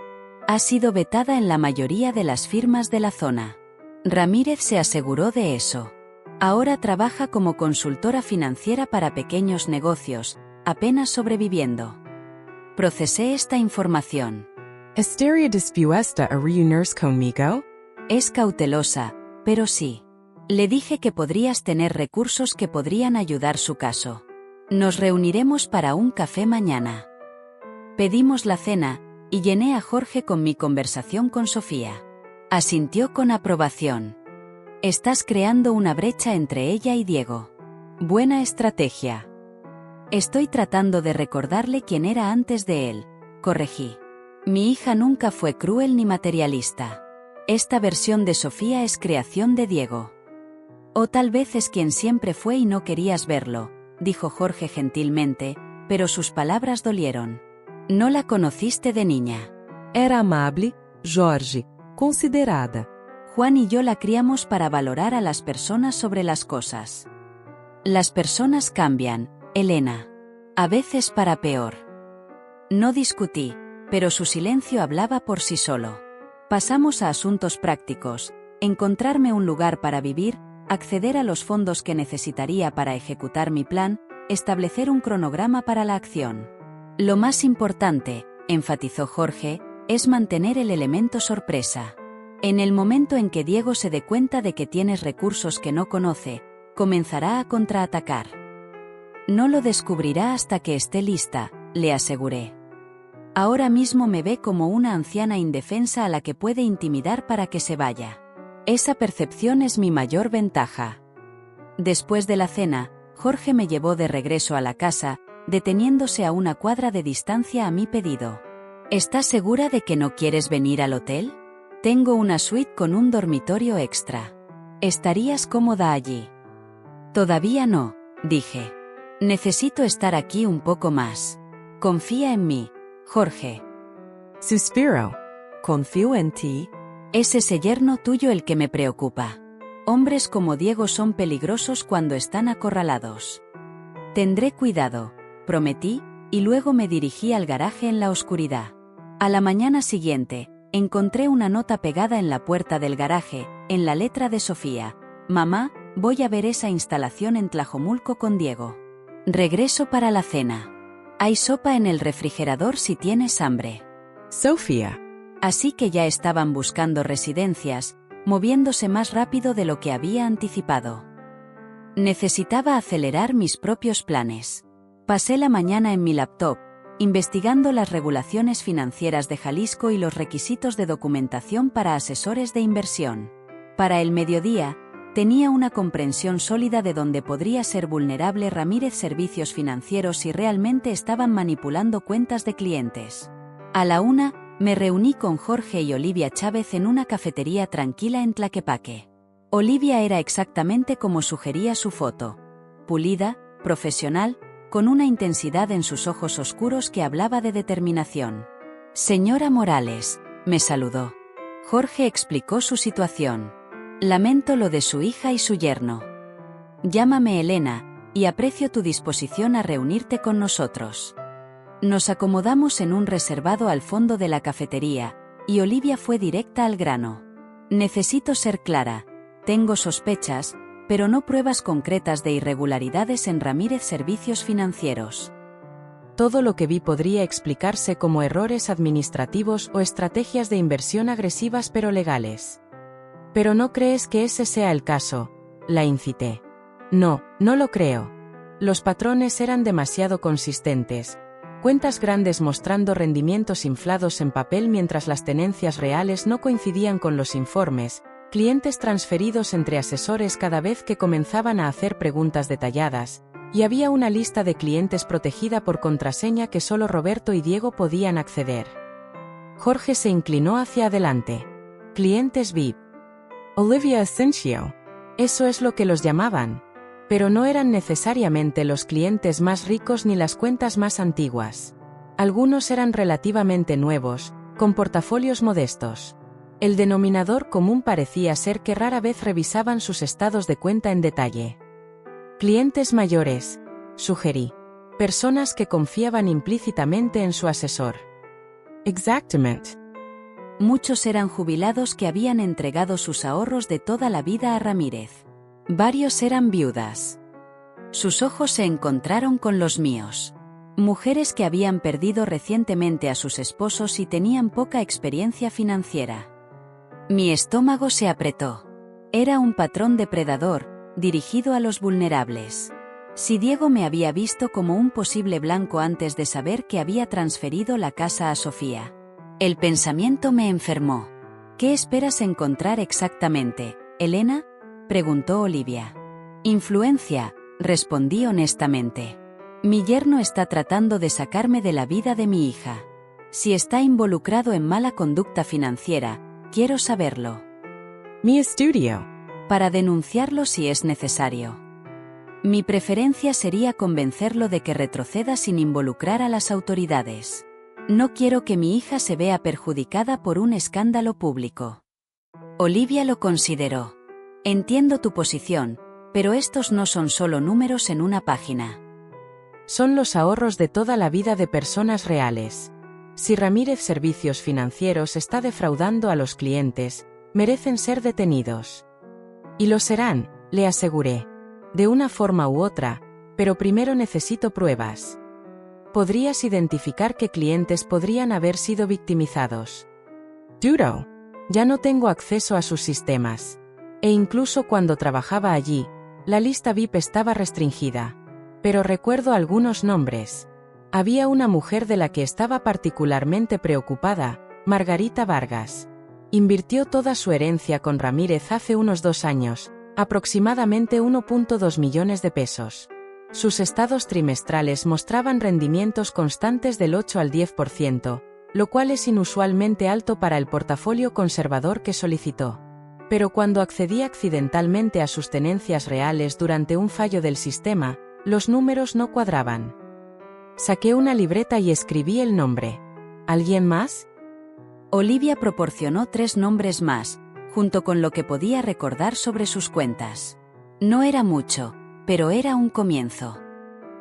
Ha sido vetada en la mayoría de las firmas de la zona. Ramírez se aseguró de eso. Ahora trabaja como consultora financiera para pequeños negocios, apenas sobreviviendo. Procesé esta información. ¿Estaría dispuesta a reunirse conmigo? Es cautelosa, pero sí. Le dije que podrías tener recursos que podrían ayudar su caso. Nos reuniremos para un café mañana. Pedimos la cena, y llené a Jorge con mi conversación con Sofía. Asintió con aprobación. Estás creando una brecha entre ella y Diego. Buena estrategia. Estoy tratando de recordarle quién era antes de él, corregí. Mi hija nunca fue cruel ni materialista. Esta versión de Sofía es creación de Diego. O tal vez es quien siempre fue y no querías verlo, dijo Jorge gentilmente, pero sus palabras dolieron. No la conociste de niña. Era amable, Jorge, considerada. Juan y yo la criamos para valorar a las personas sobre las cosas. Las personas cambian, Elena. A veces para peor. No discutí, pero su silencio hablaba por sí solo. Pasamos a asuntos prácticos: encontrarme un lugar para vivir, acceder a los fondos que necesitaría para ejecutar mi plan, establecer un cronograma para la acción. Lo más importante, enfatizó Jorge, es mantener el elemento sorpresa. En el momento en que Diego se dé cuenta de que tienes recursos que no conoce, comenzará a contraatacar. No lo descubrirá hasta que esté lista, le aseguré. Ahora mismo me ve como una anciana indefensa a la que puede intimidar para que se vaya. Esa percepción es mi mayor ventaja. Después de la cena, Jorge me llevó de regreso a la casa, deteniéndose a una cuadra de distancia a mi pedido. ¿Estás segura de que no quieres venir al hotel? Tengo una suite con un dormitorio extra. ¿Estarías cómoda allí? Todavía no, dije. Necesito estar aquí un poco más. Confía en mí, Jorge. Suspiro. Confío en ti. Es ese yerno tuyo el que me preocupa. Hombres como Diego son peligrosos cuando están acorralados. Tendré cuidado, prometí, y luego me dirigí al garaje en la oscuridad. A la mañana siguiente, encontré una nota pegada en la puerta del garaje, en la letra de Sofía. Mamá, voy a ver esa instalación en Tlajomulco con Diego. Regreso para la cena. Hay sopa en el refrigerador si tienes hambre. Sofía. Así que ya estaban buscando residencias, moviéndose más rápido de lo que había anticipado. Necesitaba acelerar mis propios planes. Pasé la mañana en mi laptop, investigando las regulaciones financieras de Jalisco y los requisitos de documentación para asesores de inversión. Para el mediodía, tenía una comprensión sólida de dónde podría ser vulnerable Ramírez Servicios Financieros si realmente estaban manipulando cuentas de clientes. A la 1, me reuní con Jorge y Olivia Chávez en una cafetería tranquila en Tlaquepaque. Olivia era exactamente como sugería su foto: pulida, profesional, con una intensidad en sus ojos oscuros que hablaba de determinación. Señora Morales, me saludó. Jorge explicó su situación. Lamento lo de su hija y su yerno. Llámame Elena, y aprecio tu disposición a reunirte con nosotros. Nos acomodamos en un reservado al fondo de la cafetería, y Olivia fue directa al grano. Necesito ser clara. Tengo sospechas, pero no pruebas concretas de irregularidades en Ramírez Servicios Financieros. Todo lo que vi podría explicarse como errores administrativos o estrategias de inversión agresivas pero legales. Pero ¿no crees que ese sea el caso?, la incité. No, no lo creo. Los patrones eran demasiado consistentes. Cuentas grandes mostrando rendimientos inflados en papel mientras las tenencias reales no coincidían con los informes, clientes transferidos entre asesores cada vez que comenzaban a hacer preguntas detalladas, y había una lista de clientes protegida por contraseña que solo Roberto y Diego podían acceder. Jorge se inclinó hacia adelante. Clientes VIP. Olivia Asensio. Eso es lo que los llamaban. Pero no eran necesariamente los clientes más ricos ni las cuentas más antiguas. Algunos eran relativamente nuevos, con portafolios modestos. El denominador común parecía ser que rara vez revisaban sus estados de cuenta en detalle. Clientes mayores, sugerí. Personas que confiaban implícitamente en su asesor. Exactamente. Muchos eran jubilados que habían entregado sus ahorros de toda la vida a Ramírez. Varios eran viudas. Sus ojos se encontraron con los míos. Mujeres que habían perdido recientemente a sus esposos y tenían poca experiencia financiera. Mi estómago se apretó. Era un patrón depredador, dirigido a los vulnerables. Si Diego me había visto como un posible blanco antes de saber que había transferido la casa a Sofía. El pensamiento me enfermó. ¿Qué esperas encontrar exactamente, Elena?, preguntó Olivia. Influencia, respondí honestamente. Mi yerno está tratando de sacarme de la vida de mi hija. Si está involucrado en mala conducta financiera, quiero saberlo. Mi estudio. Para denunciarlo si es necesario. Mi preferencia sería convencerlo de que retroceda sin involucrar a las autoridades. No quiero que mi hija se vea perjudicada por un escándalo público. Olivia lo consideró. Entiendo tu posición, pero estos no son solo números en una página. Son los ahorros de toda la vida de personas reales. Si Ramírez Servicios Financieros está defraudando a los clientes, merecen ser detenidos. Y lo serán, le aseguré. De una forma u otra, pero primero necesito pruebas. ¿Podrías identificar qué clientes podrían haber sido victimizados? Duro. Ya no tengo acceso a sus sistemas. E incluso cuando trabajaba allí, la lista VIP estaba restringida. Pero recuerdo algunos nombres. Había una mujer de la que estaba particularmente preocupada, Margarita Vargas. Invirtió toda su herencia con Ramírez hace unos 2 años, aproximadamente 1,2 millones de pesos. Sus estados trimestrales mostraban rendimientos constantes del 8 al 10%, lo cual es inusualmente alto para el portafolio conservador que solicitó. Pero cuando accedí accidentalmente a sus tenencias reales durante un fallo del sistema, los números no cuadraban. Saqué una libreta y escribí el nombre. ¿Alguien más? Olivia proporcionó 3 nombres más, junto con lo que podía recordar sobre sus cuentas. No era mucho, pero era un comienzo.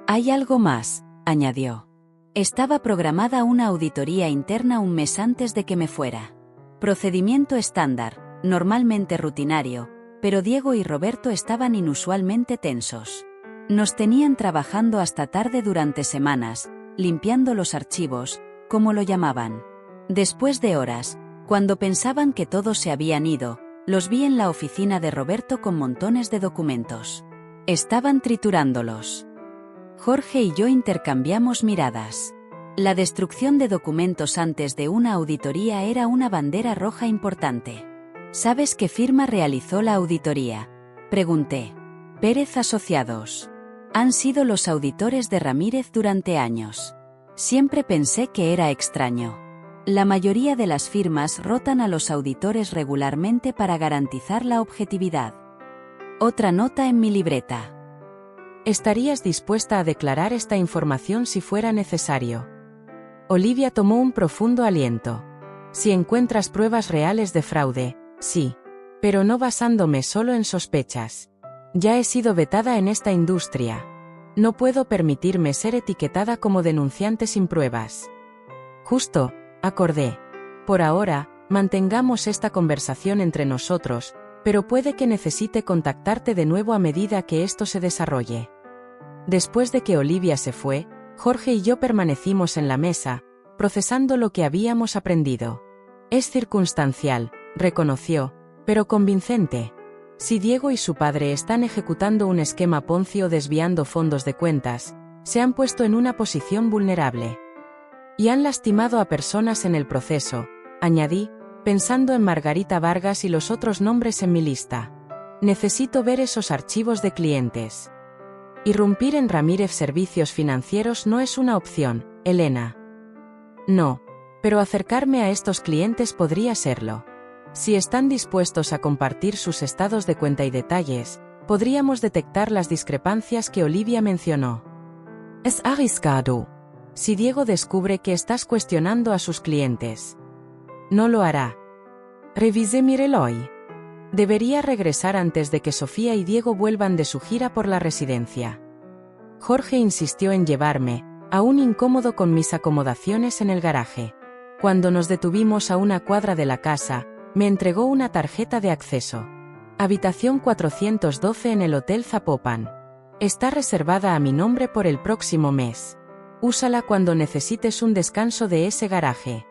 Hay algo más, añadió. Estaba programada una auditoría interna un mes antes de que me fuera. Procedimiento estándar, normalmente rutinario, pero Diego y Roberto estaban inusualmente tensos. Nos tenían trabajando hasta tarde durante semanas, limpiando los archivos, como lo llamaban. Después de horas, cuando pensaban que todos se habían ido, los vi en la oficina de Roberto con montones de documentos. Estaban triturándolos. Jorge y yo intercambiamos miradas. La destrucción de documentos antes de una auditoría era una bandera roja importante. ¿Sabes qué firma realizó la auditoría?, pregunté. Pérez Asociados. Han sido los auditores de Ramírez durante años. Siempre pensé que era extraño. La mayoría de las firmas rotan a los auditores regularmente para garantizar la objetividad. Otra nota en mi libreta. ¿Estarías dispuesta a declarar esta información si fuera necesario? Olivia tomó un profundo aliento. Si encuentras pruebas reales de fraude, sí. Pero no basándome solo en sospechas. Ya he sido vetada en esta industria. No puedo permitirme ser etiquetada como denunciante sin pruebas. Justo, acordé. Por ahora, mantengamos esta conversación entre nosotros, pero puede que necesite contactarte de nuevo a medida que esto se desarrolle. Después de que Olivia se fue, Jorge y yo permanecimos en la mesa, procesando lo que habíamos aprendido. Es circunstancial, reconoció, pero convincente. Si Diego y su padre están ejecutando un esquema Ponzi o desviando fondos de cuentas, se han puesto en una posición vulnerable. Y han lastimado a personas en el proceso, añadí, pensando en Margarita Vargas y los otros nombres en mi lista. Necesito ver esos archivos de clientes. Irrumpir en Ramírez Servicios Financieros no es una opción, Elena. No, pero acercarme a estos clientes podría serlo. Si están dispuestos a compartir sus estados de cuenta y detalles, podríamos detectar las discrepancias que Olivia mencionó. Es arriesgado. Si Diego descubre que estás cuestionando a sus clientes. No lo hará. Revisé mi reloj. Debería regresar antes de que Sofía y Diego vuelvan de su gira por la residencia. Jorge insistió en llevarme, aún incómodo con mis acomodaciones en el garaje. Cuando nos detuvimos a una cuadra de la casa, me entregó una tarjeta de acceso. Habitación 412 en el Hotel Zapopan. Está reservada a mi nombre por el próximo mes. Úsala cuando necesites un descanso de ese garaje.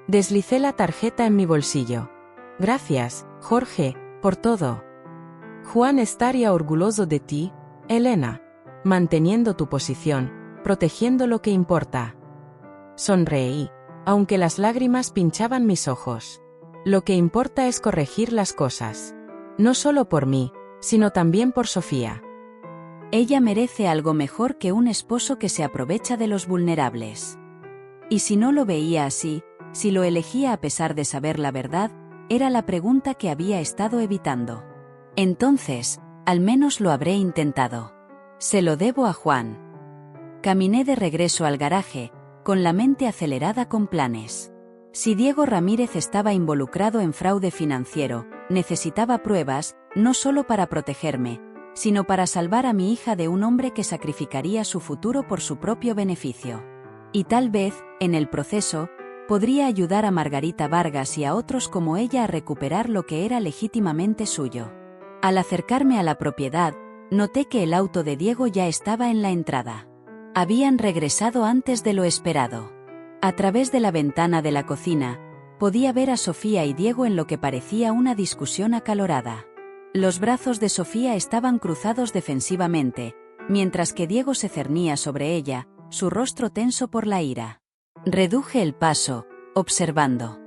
Deslicé la tarjeta en mi bolsillo. Gracias, Jorge, por todo. Juan estaría orgulloso de ti, Elena. Manteniendo tu posición, protegiendo lo que importa. Sonreí, aunque las lágrimas pinchaban mis ojos. Lo que importa es corregir las cosas. No solo por mí, sino también por Sofía. Ella merece algo mejor que un esposo que se aprovecha de los vulnerables. Y si no lo veía así, si lo elegía a pesar de saber la verdad, era la pregunta que había estado evitando. Entonces, al menos lo habré intentado. Se lo debo a Juan. Caminé de regreso al garaje, con la mente acelerada con planes. Si Diego Ramírez estaba involucrado en fraude financiero, necesitaba pruebas, no solo para protegerme, sino para salvar a mi hija de un hombre que sacrificaría su futuro por su propio beneficio. Y tal vez, en el proceso, podría ayudar a Margarita Vargas y a otros como ella a recuperar lo que era legítimamente suyo. Al acercarme a la propiedad, noté que el auto de Diego ya estaba en la entrada. Habían regresado antes de lo esperado. A través de la ventana de la cocina, podía ver a Sofía y Diego en lo que parecía una discusión acalorada. Los brazos de Sofía estaban cruzados defensivamente, mientras que Diego se cernía sobre ella, su rostro tenso por la ira. Reduje el paso, observando.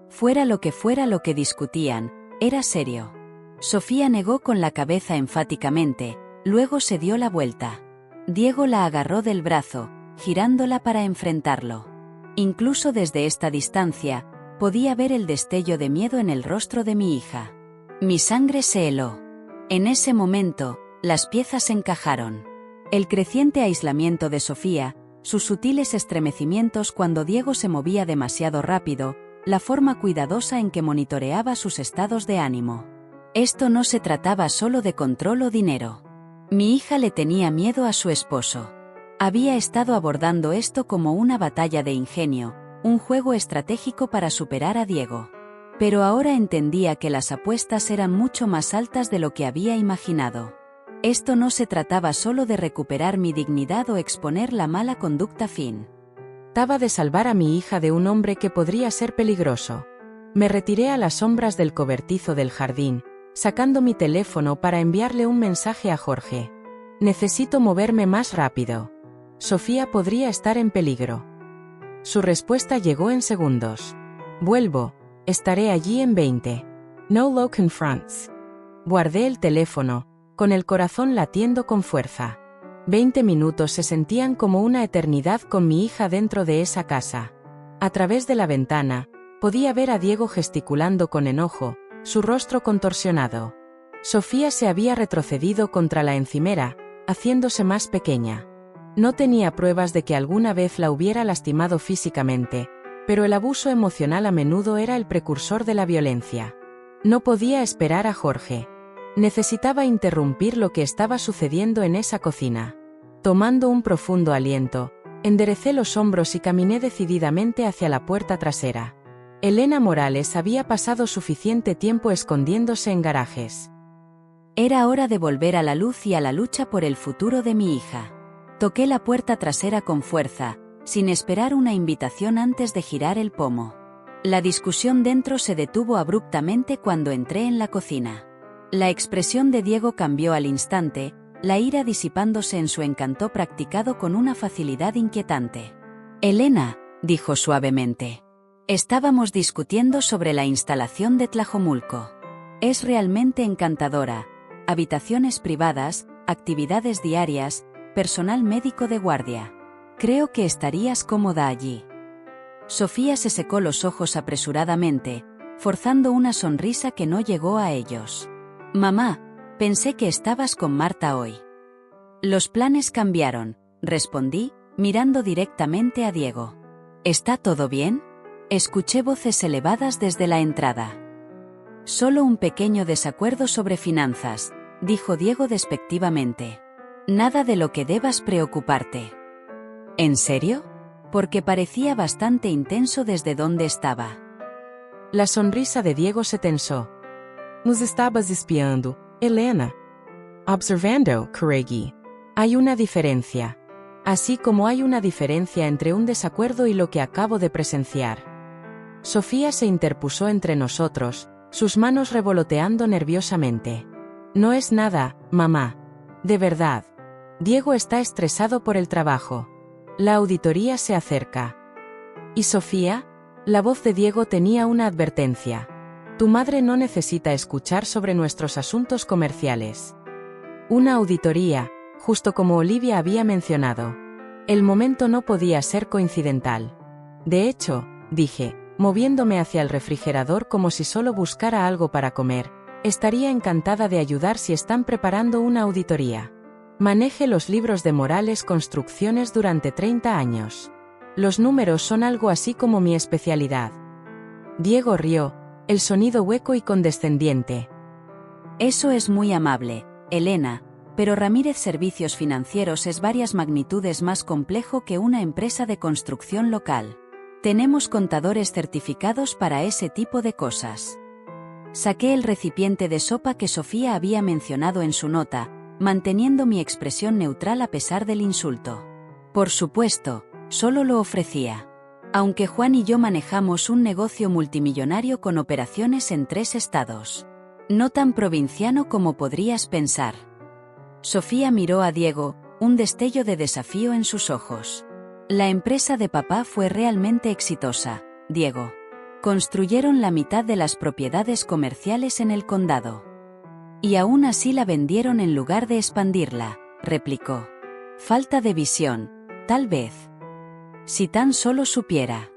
Fuera lo que discutían, era serio. Sofía negó con la cabeza enfáticamente, luego se dio la vuelta. Diego la agarró del brazo, girándola para enfrentarlo. Incluso desde esta distancia, podía ver el destello de miedo en el rostro de mi hija. Mi sangre se heló. En ese momento, las piezas encajaron. El creciente aislamiento de Sofía, sus sutiles estremecimientos cuando Diego se movía demasiado rápido, la forma cuidadosa en que monitoreaba sus estados de ánimo. Esto no se trataba solo de control o dinero. Mi hija le tenía miedo a su esposo. Había estado abordando esto como una batalla de ingenio, un juego estratégico para superar a Diego. Pero ahora entendía que las apuestas eran mucho más altas de lo que había imaginado. Esto no se trataba solo de recuperar mi dignidad o exponer la mala conducta fin. Trataba de salvar a mi hija de un hombre que podría ser peligroso. Me retiré a las sombras del cobertizo del jardín, sacando mi teléfono para enviarle un mensaje a Jorge. Necesito moverme más rápido. Sofía podría estar en peligro. Su respuesta llegó en segundos. Vuelvo. Estaré allí en 20. No lo confronts. Guardé el teléfono, con el corazón latiendo con fuerza. 20 minutos se sentían como una eternidad con mi hija dentro de esa casa. A través de la ventana, podía ver a Diego gesticulando con enojo, su rostro contorsionado. Sofía se había retrocedido contra la encimera, haciéndose más pequeña. No tenía pruebas de que alguna vez la hubiera lastimado físicamente, pero el abuso emocional a menudo era el precursor de la violencia. No podía esperar a Jorge. Necesitaba interrumpir lo que estaba sucediendo en esa cocina. Tomando un profundo aliento, enderecé los hombros y caminé decididamente hacia la puerta trasera. Elena Morales había pasado suficiente tiempo escondiéndose en garajes. Era hora de volver a la luz y a la lucha por el futuro de mi hija. Toqué la puerta trasera con fuerza, sin esperar una invitación antes de girar el pomo. La discusión dentro se detuvo abruptamente cuando entré en la cocina. La expresión de Diego cambió al instante, la ira disipándose en su encanto practicado con una facilidad inquietante. «Elena», dijo suavemente. «Estábamos discutiendo sobre la instalación de Tlajomulco. Es realmente encantadora. Habitaciones privadas, actividades diarias, personal médico de guardia. Creo que estarías cómoda allí». Sofía se secó los ojos apresuradamente, forzando una sonrisa que no llegó a ellos. «Mamá, pensé que estabas con Marta hoy». «Los planes cambiaron», respondí, mirando directamente a Diego. «¿Está todo bien?». Escuché voces elevadas desde la entrada. «Solo un pequeño desacuerdo sobre finanzas», dijo Diego despectivamente. «Nada de lo que debas preocuparte». «¿En serio?», porque parecía bastante intenso desde donde estaba. La sonrisa de Diego se tensó. «Nos estabas espiando, Elena». «Observando, Corregui». Hay una diferencia. Así como hay una diferencia entre un desacuerdo y lo que acabo de presenciar. Sofía se interpuso entre nosotros, sus manos revoloteando nerviosamente. «No es nada, mamá. De verdad. Diego está estresado por el trabajo. La auditoría se acerca». «¿Y Sofía?». La voz de Diego tenía una advertencia. «Tu madre no necesita escuchar sobre nuestros asuntos comerciales». Una auditoría, justo como Olivia había mencionado. El momento no podía ser coincidental. «De hecho», dije, moviéndome hacia el refrigerador como si solo buscara algo para comer, «estaría encantada de ayudar si están preparando una auditoría». Maneje los libros de Morales Construcciones durante 30 años. Los números son algo así como mi especialidad. Diego rió, el sonido hueco y condescendiente. «Eso es muy amable, Elena, pero Ramírez Servicios Financieros es varias magnitudes más complejo que una empresa de construcción local. Tenemos contadores certificados para ese tipo de cosas. Saqué el recipiente de sopa que Sofía había mencionado en su nota, manteniendo mi expresión neutral a pesar del insulto. Por supuesto, solo lo ofrecía. Aunque Juan y yo manejamos un negocio multimillonario con operaciones en 3 estados. No tan provinciano como podrías pensar. Sofía miró a Diego, un destello de desafío en sus ojos. La empresa de papá fue realmente exitosa, Diego. Construyeron la mitad de las propiedades comerciales en el condado. Y aún así la vendieron en lugar de expandirla, replicó. Falta de visión, tal vez. Si tan solo supiera.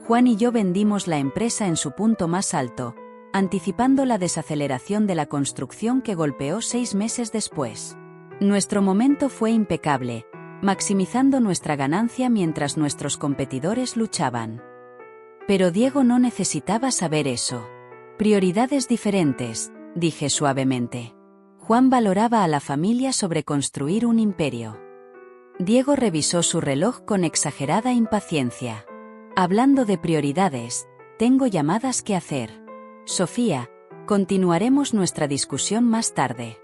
Juan y yo vendimos la empresa en su punto más alto, anticipando la desaceleración de la construcción que golpeó 6 meses después. Nuestro momento fue impecable, maximizando nuestra ganancia mientras nuestros competidores luchaban. Pero Diego no necesitaba saber eso. Prioridades diferentes, dije suavemente. Juan valoraba a la familia sobre construir un imperio. Diego revisó su reloj con exagerada impaciencia. Hablando de prioridades, tengo llamadas que hacer. Sofía, continuaremos nuestra discusión más tarde.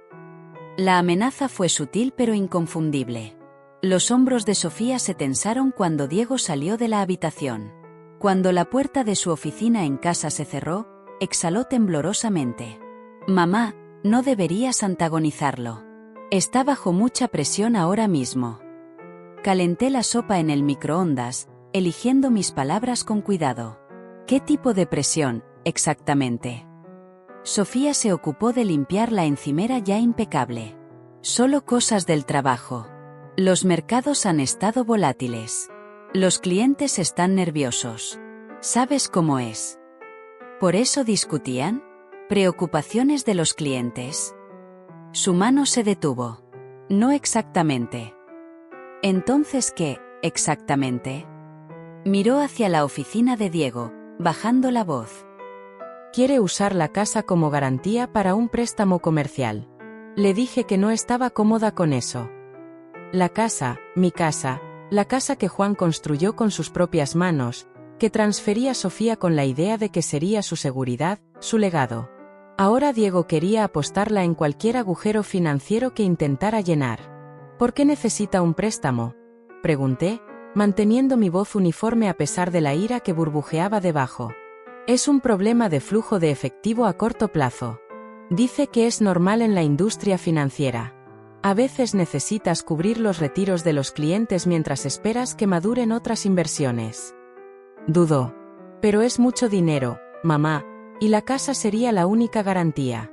La amenaza fue sutil pero inconfundible. Los hombros de Sofía se tensaron cuando Diego salió de la habitación. Cuando la puerta de su oficina en casa se cerró, exhaló temblorosamente. Mamá, no deberías antagonizarlo. Está bajo mucha presión ahora mismo. Calenté la sopa en el microondas, eligiendo mis palabras con cuidado. ¿Qué tipo de presión, exactamente? Sofía se ocupó de limpiar la encimera ya impecable. Solo cosas del trabajo. Los mercados han estado volátiles. Los clientes están nerviosos. ¿Sabes cómo es? ¿Por eso discutían? ¿Preocupaciones de los clientes? Su mano se detuvo. No exactamente. Entonces, ¿qué, exactamente? Miró hacia la oficina de Diego, bajando la voz. Quiere usar la casa como garantía para un préstamo comercial. Le dije que no estaba cómoda con eso. La casa, mi casa, la casa que Juan construyó con sus propias manos, que transfería a Sofía con la idea de que sería su seguridad, su legado. Ahora Diego quería apostarla en cualquier agujero financiero que intentara llenar. ¿Por qué necesita un préstamo?, pregunté, manteniendo mi voz uniforme a pesar de la ira que burbujeaba debajo. Es un problema de flujo de efectivo a corto plazo. Dice que es normal en la industria financiera. A veces necesitas cubrir los retiros de los clientes mientras esperas que maduren otras inversiones. Dudó. Pero es mucho dinero, mamá, y la casa sería la única garantía.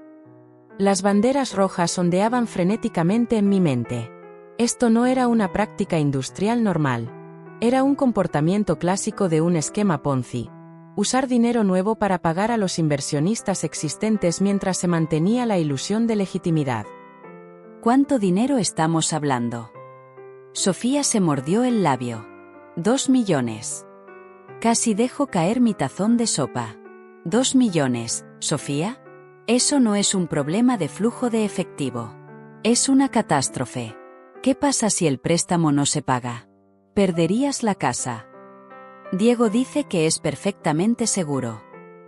Las banderas rojas ondeaban frenéticamente en mi mente. Esto no era una práctica industrial normal. Era un comportamiento clásico de un esquema Ponzi. Usar dinero nuevo para pagar a los inversionistas existentes mientras se mantenía la ilusión de legitimidad. ¿Cuánto dinero estamos hablando? Sofía se mordió el labio. 2 millones. Casi dejo caer mi tazón de sopa. 2 millones, Sofía. Eso no es un problema de flujo de efectivo. Es una catástrofe. ¿Qué pasa si el préstamo no se paga? Perderías la casa. Diego dice que es perfectamente seguro.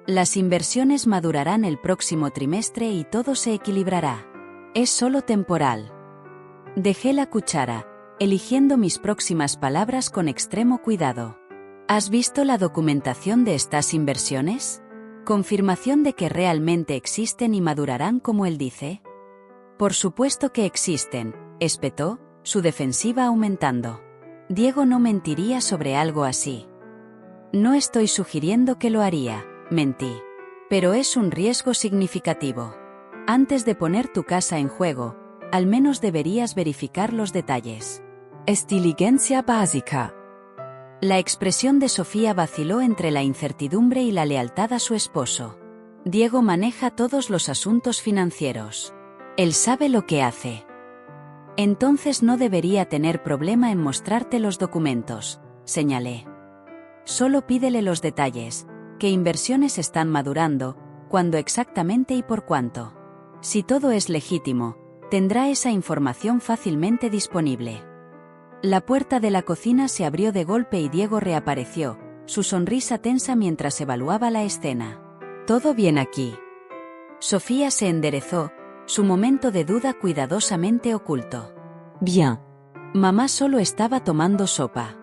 Las inversiones madurarán el próximo trimestre y todo se equilibrará. Es solo temporal. Dejé la cuchara, eligiendo mis próximas palabras con extremo cuidado. ¿Has visto la documentación de estas inversiones? ¿Confirmación de que realmente existen y madurarán como él dice? Por supuesto que existen, espetó, su defensiva aumentando. Diego no mentiría sobre algo así. No estoy sugiriendo que lo haría, mentí. Pero es un riesgo significativo. Antes de poner tu casa en juego, al menos deberías verificar los detalles. Es diligencia básica. La expresión de Sofía vaciló entre la incertidumbre y la lealtad a su esposo. Diego maneja todos los asuntos financieros. Él sabe lo que hace. Entonces no debería tener problema en mostrarte los documentos, señalé. Solo pídele los detalles, qué inversiones están madurando, cuándo exactamente y por cuánto. Si todo es legítimo, Tendrá esa información fácilmente disponible. La puerta de la cocina se abrió de golpe y Diego reapareció, su sonrisa tensa mientras evaluaba la escena. ¿Todo bien aquí? Sofía se enderezó, su momento de duda cuidadosamente oculto. Bien. Mamá solo estaba tomando sopa.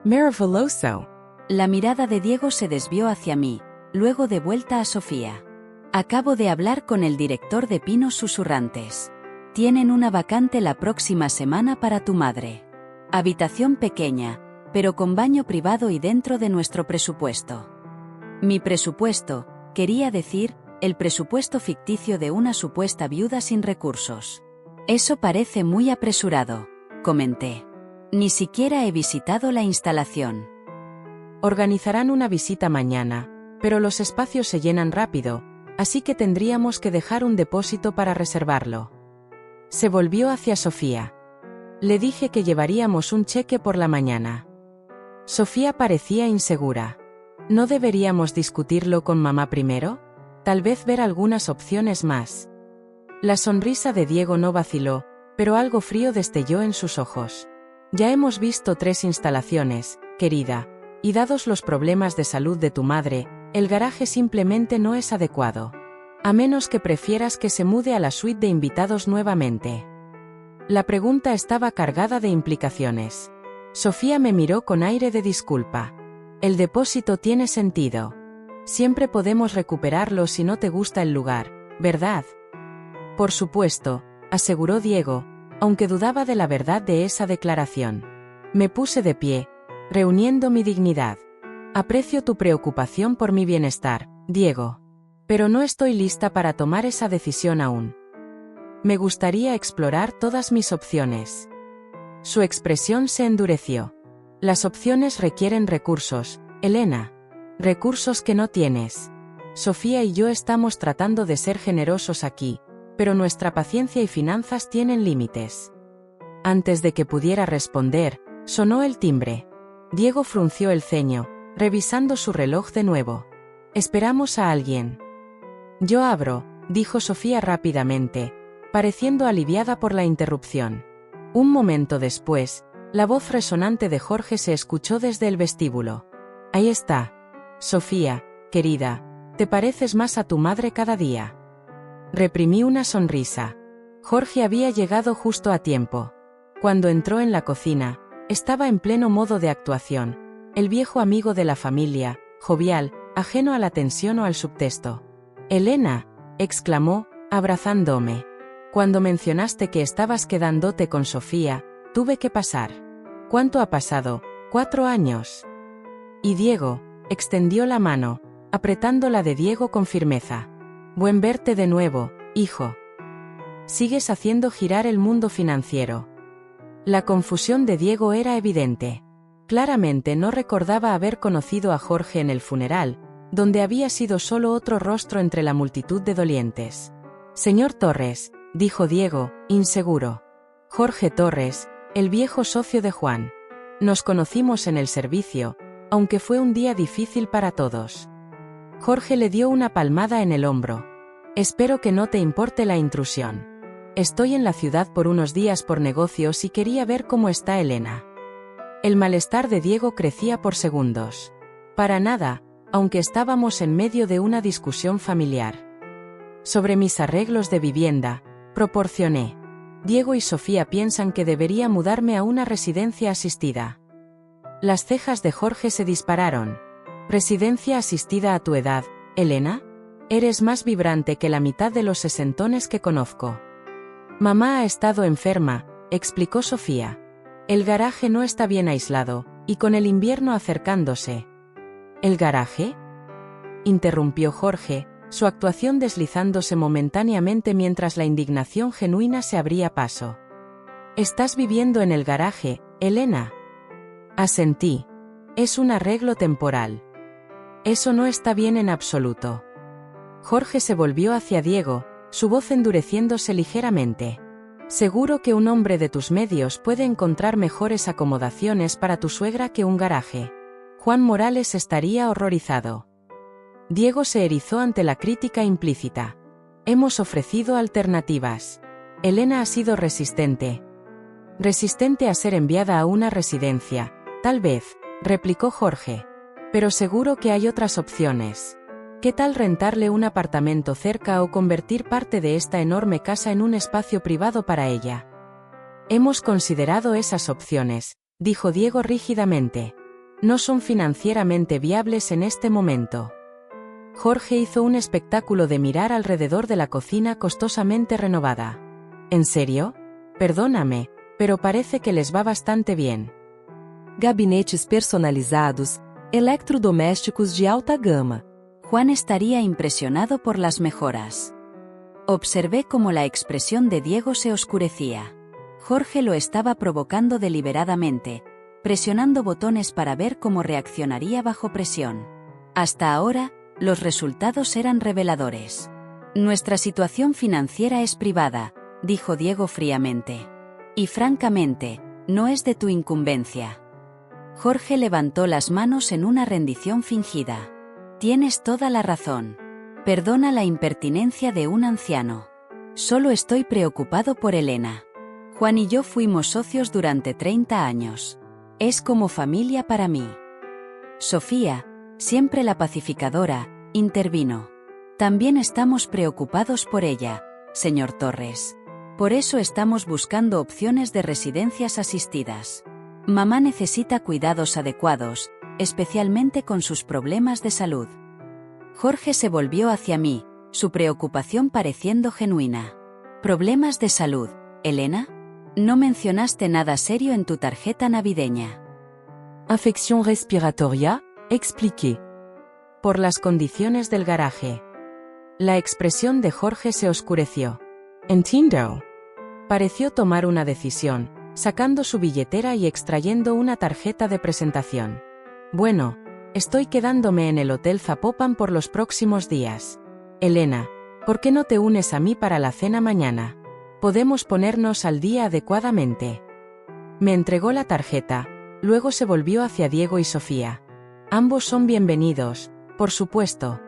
Maravilloso. La mirada de Diego se desvió hacia mí, luego de vuelta a Sofía. Acabo de hablar con el director de Pinos Susurrantes. Tienen una vacante la próxima semana para tu madre. Habitación pequeña, pero con baño privado y dentro de nuestro presupuesto. Mi presupuesto, quería decir, el presupuesto ficticio de una supuesta viuda sin recursos. Eso parece muy apresurado, comenté. Ni siquiera he visitado la instalación. Organizarán una visita mañana, pero los espacios se llenan rápido, así que tendríamos que dejar un depósito para reservarlo. Se volvió hacia Sofía. Le dije que llevaríamos un cheque por la mañana. Sofía parecía insegura. ¿No deberíamos discutirlo con mamá primero? Tal vez ver algunas opciones más. La sonrisa de Diego no vaciló, pero algo frío destelló en sus ojos. Ya hemos visto 3 instalaciones, querida, y dados los problemas de salud de tu madre, el garaje simplemente no es adecuado. A menos que prefieras que se mude a la suite de invitados nuevamente. La pregunta estaba cargada de implicaciones. Sofía me miró con aire de disculpa. El depósito tiene sentido. Siempre podemos recuperarlo si no te gusta el lugar, ¿verdad? Por supuesto, aseguró Diego, aunque dudaba de la verdad de esa declaración. Me puse de pie, reuniendo mi dignidad. Aprecio tu preocupación por mi bienestar, Diego. Pero no estoy lista para tomar esa decisión aún. Me gustaría explorar todas mis opciones. Su expresión se endureció. Las opciones requieren recursos, Elena. Recursos que no tienes. Sofía y yo estamos tratando de ser generosos aquí, pero nuestra paciencia y finanzas tienen límites. Antes de que pudiera responder, sonó el timbre. Diego frunció el ceño, revisando su reloj de nuevo. Esperamos a alguien. Yo abro, dijo Sofía rápidamente, pareciendo aliviada por la interrupción. Un momento después, la voz resonante de Jorge se escuchó desde el vestíbulo. Ahí está. Sofía, querida, te pareces más a tu madre cada día. Reprimí una sonrisa. Jorge había llegado justo a tiempo. Cuando entró en la cocina, estaba en pleno modo de actuación, el viejo amigo de la familia, jovial, ajeno a la tensión o al subtexto. Elena, exclamó, abrazándome. Cuando mencionaste que estabas quedándote con Sofía, tuve que pasar. ¿Cuánto ha pasado? 4 años. Y Diego extendió la mano, apretando la de Diego con firmeza. Buen verte de nuevo, hijo. Sigues haciendo girar el mundo financiero. La confusión de Diego era evidente. Claramente no recordaba haber conocido a Jorge en el funeral, donde había sido solo otro rostro entre la multitud de dolientes. Señor Torres, dijo Diego, inseguro. Jorge Torres, el viejo socio de Juan. Nos conocimos en el servicio, aunque fue un día difícil para todos. Jorge le dio una palmada en el hombro. Espero que no te importe la intrusión. Estoy en la ciudad por unos días por negocios y quería ver cómo está Elena. El malestar de Diego crecía por segundos. Para nada, aunque estábamos en medio de una discusión familiar. Sobre mis arreglos de vivienda, proporcioné. Diego y Sofía piensan que debería mudarme a una residencia asistida. Las cejas de Jorge se dispararon. ¿Residencia asistida a tu edad, Elena? Eres más vibrante que la mitad de los sesentones que conozco. Mamá ha estado enferma, explicó Sofía. El garaje no está bien aislado, y con el invierno acercándose. ¿El garaje?, interrumpió Jorge, su actuación deslizándose momentáneamente mientras la indignación genuina se abría paso. ¿Estás viviendo en el garaje, Elena? Asentí. Es un arreglo temporal. Eso no está bien en absoluto. Jorge se volvió hacia Diego, su voz endureciéndose ligeramente. Seguro que un hombre de tus medios puede encontrar mejores acomodaciones para tu suegra que un garaje. Juan Morales estaría horrorizado. Diego se erizó ante la crítica implícita. Hemos ofrecido alternativas. Elena ha sido resistente. Resistente a ser enviada a una residencia, tal vez, replicó Jorge. Pero seguro que hay otras opciones. ¿Qué tal rentarle un apartamento cerca o convertir parte de esta enorme casa en un espacio privado para ella? Hemos considerado esas opciones, dijo Diego rígidamente. No son financieramente viables en este momento. Jorge hizo un espectáculo de mirar alrededor de la cocina costosamente renovada. ¿En serio? Perdóname, pero parece que les va bastante bien. Gabinetes personalizados, electrodomésticos de alta gama. Juan estaría impresionado por las mejoras. Observé cómo la expresión de Diego se oscurecía. Jorge lo estaba provocando deliberadamente, presionando botones para ver cómo reaccionaría bajo presión. Hasta ahora, los resultados eran reveladores. Nuestra situación financiera es privada, dijo Diego fríamente. Y francamente, no es de tu incumbencia. Jorge levantó las manos en una rendición fingida. Tienes toda la razón. Perdona la impertinencia de un anciano. Solo estoy preocupado por Elena. Juan y yo fuimos socios durante 30 años. Es como familia para mí. Sofía, siempre la pacificadora, intervino. También estamos preocupados por ella, señor Torres. Por eso estamos buscando opciones de residencias asistidas. Mamá necesita cuidados adecuados, especialmente con sus problemas de salud. Jorge se volvió hacia mí, su preocupación pareciendo genuina. ¿Problemas de salud, Elena? No mencionaste nada serio en tu tarjeta navideña. Infection respiratoria, expliqué. Por las condiciones del garaje. La expresión de Jorge se oscureció. Entiendo. Pareció tomar una decisión, sacando su billetera y extrayendo una tarjeta de presentación. Bueno, estoy quedándome en el Hotel Zapopan por los próximos días. Elena, ¿por qué no te unes a mí para la cena mañana? Podemos ponernos al día adecuadamente. Me entregó la tarjeta, luego se volvió hacia Diego y Sofía. Ambos son bienvenidos, por supuesto.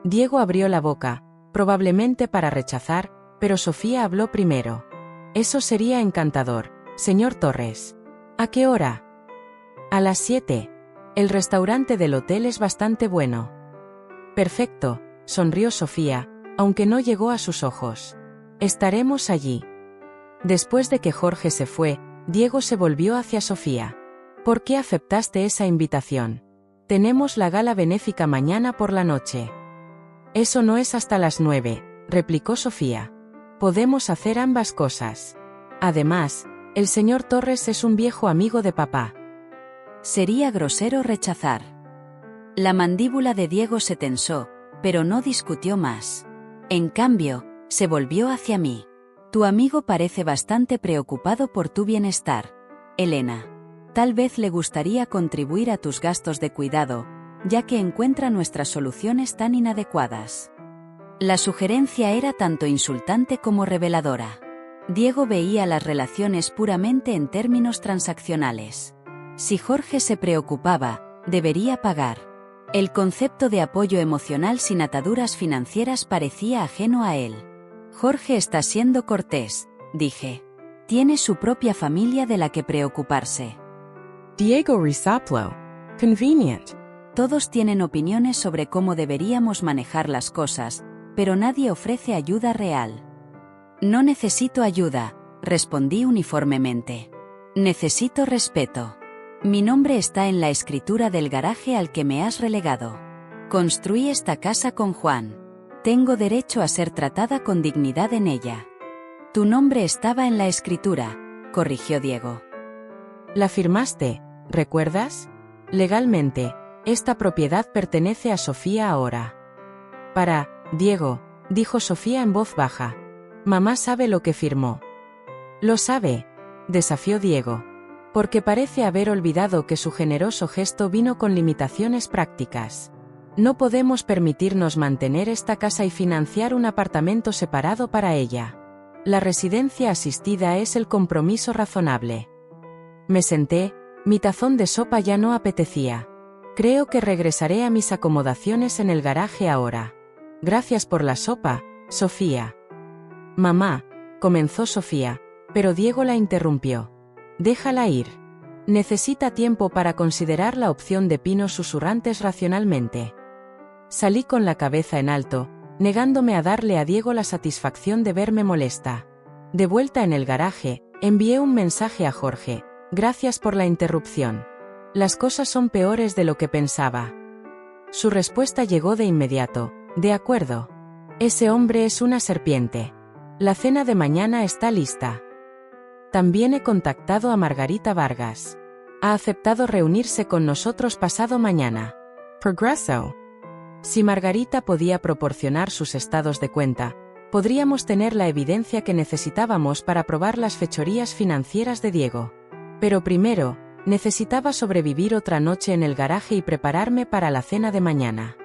Diego abrió la boca, probablemente para rechazar, pero Sofía habló primero. Eso sería encantador, señor Torres. ¿A qué hora? A las 7. El restaurante del hotel es bastante bueno. Perfecto, sonrió Sofía, aunque no llegó a sus ojos. Estaremos allí. Después de que Jorge se fue, Diego se volvió hacia Sofía. ¿Por qué aceptaste esa invitación? Tenemos la gala benéfica mañana por la noche. Eso no es hasta las 9, replicó Sofía. Podemos hacer ambas cosas. Además, el señor Torres es un viejo amigo de papá. Sería grosero rechazar. La mandíbula de Diego se tensó, pero no discutió más. En cambio, se volvió hacia mí. Tu amigo parece bastante preocupado por tu bienestar, Elena. Tal vez le gustaría contribuir a tus gastos de cuidado, ya que encuentra nuestras soluciones tan inadecuadas. La sugerencia era tanto insultante como reveladora. Diego veía las relaciones puramente en términos transaccionales. Si Jorge se preocupaba, debería pagar. El concepto de apoyo emocional sin ataduras financieras parecía ajeno a él. Jorge está siendo cortés, dije. Tiene su propia familia de la que preocuparse. Diego Risaplo. Convenient. Todos tienen opiniones sobre cómo deberíamos manejar las cosas, pero nadie ofrece ayuda real. No necesito ayuda, respondí uniformemente. Necesito respeto. Mi nombre está en la escritura del garaje al que me has relegado. Construí esta casa con Juan. Tengo derecho a ser tratada con dignidad en ella. Tu nombre estaba en la escritura, corrigió Diego. La firmaste, ¿recuerdas? Legalmente, esta propiedad pertenece a Sofía ahora. Diego, dijo Sofía en voz baja. Mamá sabe lo que firmó. Lo sabe, desafió Diego. Porque parece haber olvidado que su generoso gesto vino con limitaciones prácticas. No podemos permitirnos mantener esta casa y financiar un apartamento separado para ella. La residencia asistida es el compromiso razonable. Me senté, mi tazón de sopa ya no apetecía. Creo que regresaré a mis acomodaciones en el garaje ahora. Gracias por la sopa, Sofía. Mamá, comenzó Sofía, pero Diego la interrumpió. Déjala ir. Necesita tiempo para considerar la opción de pinos susurrantes racionalmente. Salí con la cabeza en alto, negándome a darle a Diego la satisfacción de verme molesta. De vuelta en el garaje, envié un mensaje a Jorge. Gracias por la interrupción. Las cosas son peores de lo que pensaba. Su respuesta llegó de inmediato. De acuerdo. Ese hombre es una serpiente. La cena de mañana está lista. También he contactado a Margarita Vargas. Ha aceptado reunirse con nosotros pasado mañana. Progreso. Si Margarita podía proporcionar sus estados de cuenta, podríamos tener la evidencia que necesitábamos para probar las fechorías financieras de Diego. Pero primero, necesitaba sobrevivir otra noche en el garaje y prepararme para la cena de mañana.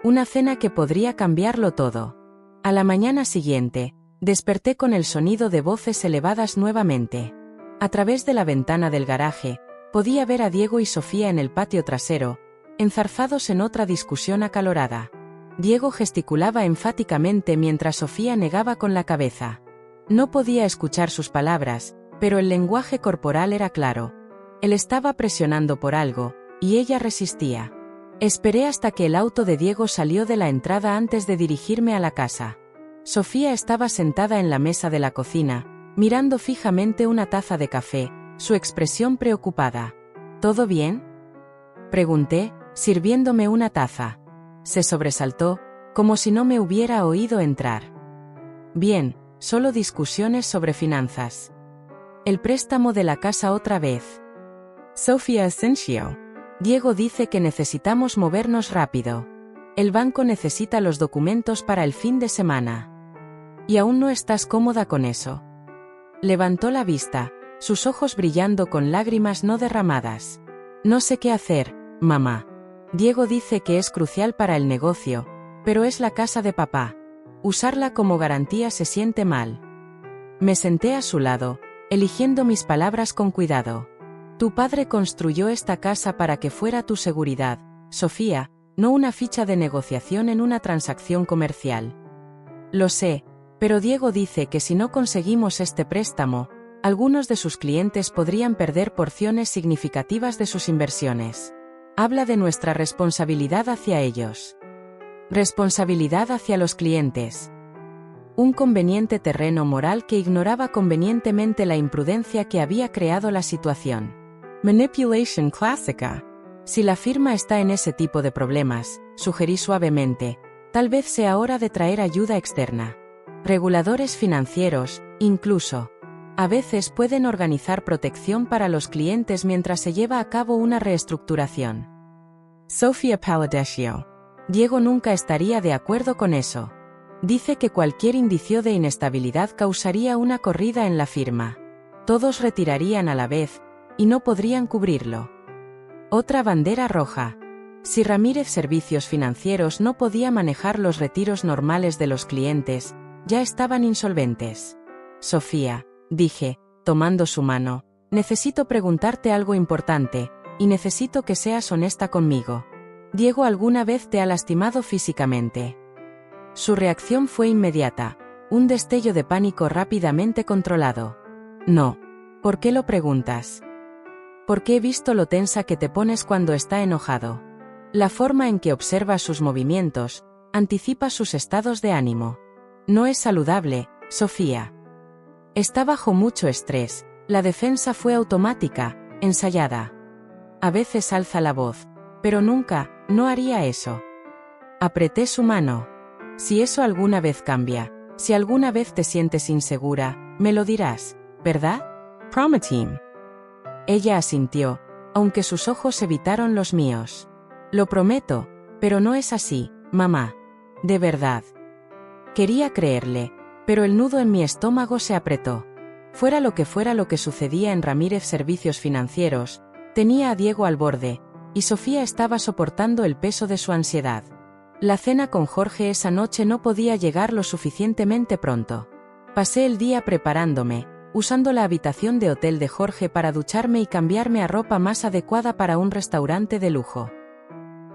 Una cena que podría cambiarlo todo. A la mañana siguiente, desperté con el sonido de voces elevadas nuevamente. A través de la ventana del garaje, podía ver a Diego y Sofía en el patio trasero, enzarzados en otra discusión acalorada. Diego gesticulaba enfáticamente mientras Sofía negaba con la cabeza. No podía escuchar sus palabras, pero el lenguaje corporal era claro. Él estaba presionando por algo, y ella resistía. Esperé hasta que el auto de Diego salió de la entrada antes de dirigirme a la casa. Sofía estaba sentada en la mesa de la cocina, mirando fijamente una taza de café, su expresión preocupada. ¿Todo bien?, pregunté, sirviéndome una taza. Se sobresaltó, como si no me hubiera oído entrar. Bien, solo discusiones sobre finanzas. El préstamo de la casa otra vez. Sofía Asensio. Diego dice que necesitamos movernos rápido. El banco necesita los documentos para el fin de semana. ¿Y aún no estás cómoda con eso? Levantó la vista, sus ojos brillando con lágrimas no derramadas. No sé qué hacer, mamá. Diego dice que es crucial para el negocio, pero es la casa de papá. Usarla como garantía se siente mal. Me senté a su lado, eligiendo mis palabras con cuidado. Tu padre construyó esta casa para que fuera tu seguridad, Sofía, no una ficha de negociación en una transacción comercial. Lo sé, pero Diego dice que si no conseguimos este préstamo, algunos de sus clientes podrían perder porciones significativas de sus inversiones. Habla de nuestra responsabilidad hacia ellos. Responsabilidad hacia los clientes. Un conveniente terreno moral que ignoraba convenientemente la imprudencia que había creado la situación. Manipulation clásica. Si la firma está en ese tipo de problemas, sugerí suavemente, tal vez sea hora de traer ayuda externa. Reguladores financieros, incluso. A veces pueden organizar protección para los clientes mientras se lleva a cabo una reestructuración. Sofía Paladesio. Diego nunca estaría de acuerdo con eso. Dice que cualquier indicio de inestabilidad causaría una corrida en la firma. Todos retirarían a la vez, y no podrían cubrirlo. Otra bandera roja. Si Ramírez Servicios Financieros no podía manejar los retiros normales de los clientes, ya estaban insolventes. Sofía, dije, tomando su mano, necesito preguntarte algo importante, y necesito que seas honesta conmigo. ¿Diego alguna vez te ha lastimado físicamente? Su reacción fue inmediata, un destello de pánico rápidamente controlado. No. ¿Por qué lo preguntas? Porque he visto lo tensa que te pones cuando está enojado. La forma en que observas sus movimientos, anticipa sus estados de ánimo. No es saludable, Sofía. Está bajo mucho estrés, la defensa fue automática, ensayada. A veces alza la voz, pero nunca, no haría eso. Apreté su mano. Si eso alguna vez cambia, si alguna vez te sientes insegura, me lo dirás, ¿verdad? Prometim. Ella asintió, aunque sus ojos evitaron los míos. Lo prometo, pero no es así, mamá. De verdad. Quería creerle, pero el nudo en mi estómago se apretó. Fuera lo que sucedía en Ramírez Servicios Financieros, tenía a Diego al borde, y Sofía estaba soportando el peso de su ansiedad. La cena con Jorge esa noche no podía llegar lo suficientemente pronto. Pasé el día preparándome, usando la habitación de hotel de Jorge para ducharme y cambiarme a ropa más adecuada para un restaurante de lujo.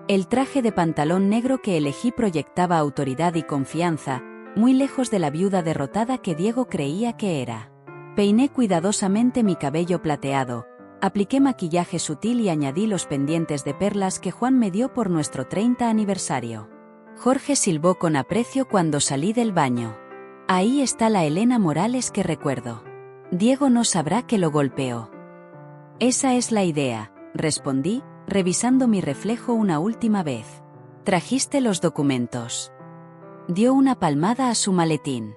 El traje de pantalón negro que elegí proyectaba autoridad y confianza, muy lejos de la viuda derrotada que Diego creía que era. Peiné cuidadosamente mi cabello plateado, apliqué maquillaje sutil y añadí los pendientes de perlas que Juan me dio por nuestro 30 aniversario. Jorge silbó con aprecio cuando salí del baño. Ahí está la Elena Morales que recuerdo. Diego no sabrá que lo golpeó. Esa es la idea, respondí, revisando mi reflejo una última vez. ¿Trajiste los documentos? Dio una palmada a su maletín.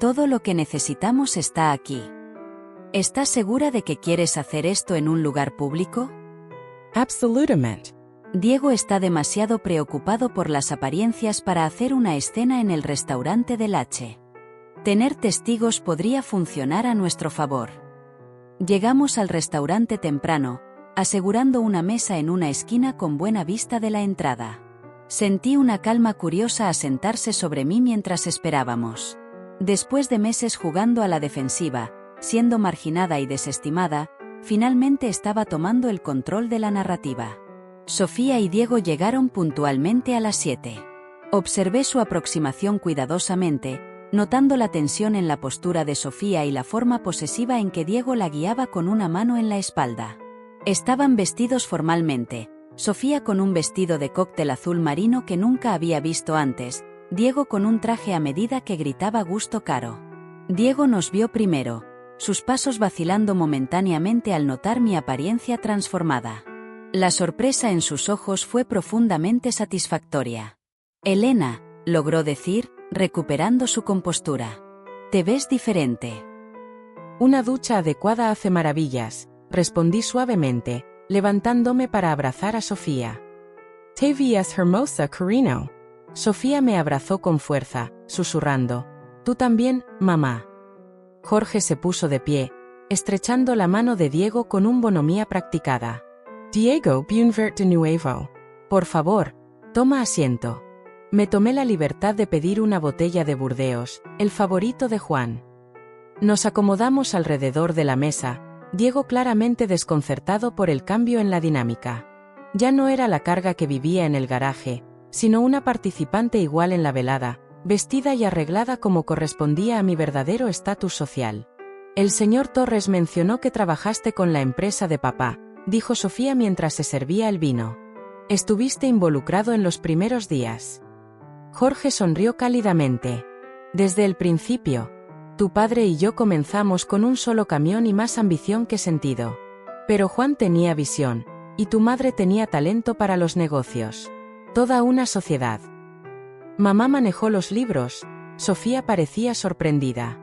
Todo lo que necesitamos está aquí. ¿Estás segura de que quieres hacer esto en un lugar público? Absolutamente. Diego está demasiado preocupado por las apariencias para hacer una escena en el restaurante del H. Tener testigos podría funcionar a nuestro favor. Llegamos al restaurante temprano, asegurando una mesa en una esquina con buena vista de la entrada. Sentí una calma curiosa asentarse sobre mí mientras esperábamos. Después de meses jugando a la defensiva, siendo marginada y desestimada, finalmente estaba tomando el control de la narrativa. Sofía y Diego llegaron puntualmente a las 7. Observé su aproximación cuidadosamente, notando la tensión en la postura de Sofía y la forma posesiva en que Diego la guiaba con una mano en la espalda. Estaban vestidos formalmente, Sofía con un vestido de cóctel azul marino que nunca había visto antes, Diego con un traje a medida que gritaba gusto caro. Diego nos vio primero, sus pasos vacilando momentáneamente al notar mi apariencia transformada. La sorpresa en sus ojos fue profundamente satisfactoria. Elena, logró decir, recuperando su compostura. Te ves diferente. Una ducha adecuada hace maravillas, respondí suavemente, levantándome para abrazar a Sofía. Te ves hermosa, cariño. Sofía me abrazó con fuerza, susurrando. Tú también, mamá. Jorge se puso de pie, estrechando la mano de Diego con un bonomía practicada. Diego, bien verte de nuevo. Por favor, toma asiento. Me tomé la libertad de pedir una botella de Burdeos, el favorito de Juan. Nos acomodamos alrededor de la mesa, Diego claramente desconcertado por el cambio en la dinámica. Ya no era la carga que vivía en el garaje, sino una participante igual en la velada, vestida y arreglada como correspondía a mi verdadero estatus social. El señor Torres mencionó que trabajaste con la empresa de papá, dijo Sofía mientras se servía el vino. Estuviste involucrado en los primeros días. Jorge sonrió cálidamente. Desde el principio. Tu padre y yo comenzamos con un solo camión y más ambición que sentido. Pero Juan tenía visión, y tu madre tenía talento para los negocios. Toda una sociedad. Mamá manejó los libros, Sofía parecía sorprendida.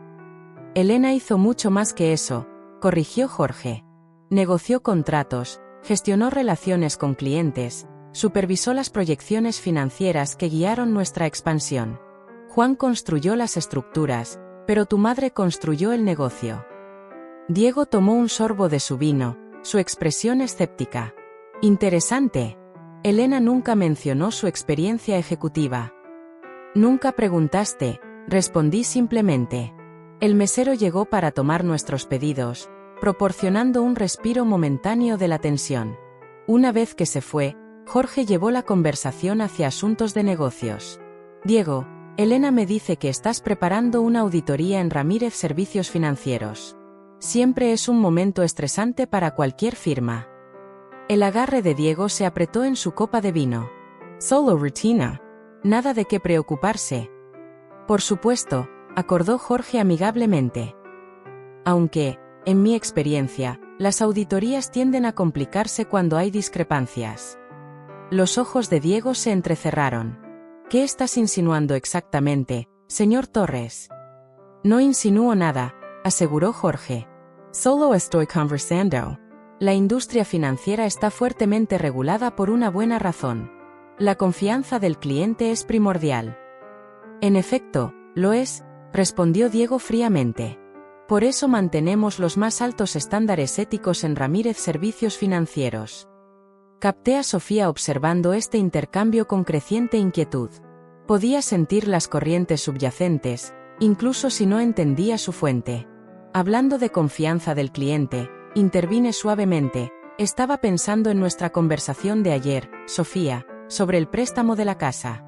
Elena hizo mucho más que eso, corrigió Jorge. Negoció contratos, gestionó relaciones con clientes, supervisó las proyecciones financieras que guiaron nuestra expansión. Juan construyó las estructuras, pero tu madre construyó el negocio. Diego tomó un sorbo de su vino, su expresión escéptica. Interesante. Elena nunca mencionó su experiencia ejecutiva. Nunca preguntaste, respondí simplemente. El mesero llegó para tomar nuestros pedidos, proporcionando un respiro momentáneo de la tensión. Una vez que se fue, Jorge llevó la conversación hacia asuntos de negocios. Diego, Elena me dice que estás preparando una auditoría en Ramírez Servicios Financieros. Siempre es un momento estresante para cualquier firma. El agarre de Diego se apretó en su copa de vino. Solo rutina. Nada de qué preocuparse. Por supuesto, acordó Jorge amigablemente. Aunque, en mi experiencia, las auditorías tienden a complicarse cuando hay discrepancias. Los ojos de Diego se entrecerraron. ¿Qué estás insinuando exactamente, señor Torres? No insinúo nada, aseguró Jorge. Solo estoy conversando. La industria financiera está fuertemente regulada por una buena razón. La confianza del cliente es primordial. En efecto, lo es, respondió Diego fríamente. Por eso mantenemos los más altos estándares éticos en Ramírez Servicios Financieros. Capté a Sofía observando este intercambio con creciente inquietud. Podía sentir las corrientes subyacentes, incluso si no entendía su fuente. Hablando de confianza del cliente, intervine suavemente. Estaba pensando en nuestra conversación de ayer, Sofía, sobre el préstamo de la casa.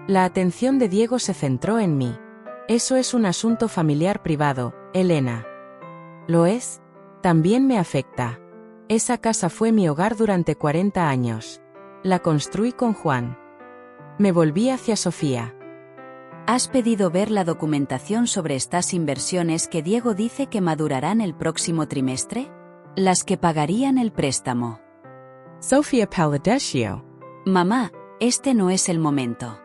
La atención de Diego se centró en mí. Eso es un asunto familiar privado, Elena. ¿Lo es? También me afecta. Esa casa fue mi hogar durante 40 años. La construí con Juan. Me volví hacia Sofía. ¿Has pedido ver la documentación sobre estas inversiones que Diego dice que madurarán el próximo trimestre? Las que pagarían el préstamo. Sofía Palladesio. Mamá, este no es el momento.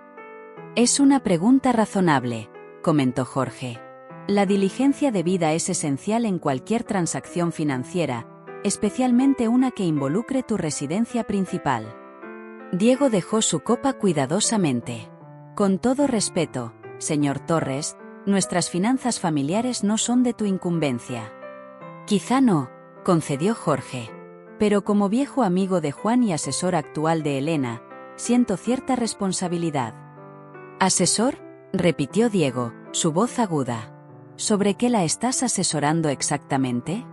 Es una pregunta razonable, comentó Jorge. La diligencia debida es esencial en cualquier transacción financiera, especialmente una que involucre tu residencia principal. Diego dejó su copa cuidadosamente. Con todo respeto, señor Torres, nuestras finanzas familiares no son de tu incumbencia. Quizá no, concedió Jorge. Pero como viejo amigo de Juan y asesor actual de Elena, siento cierta responsabilidad. ¿Asesor?, repitió Diego, su voz aguda. ¿Sobre qué la estás asesorando exactamente?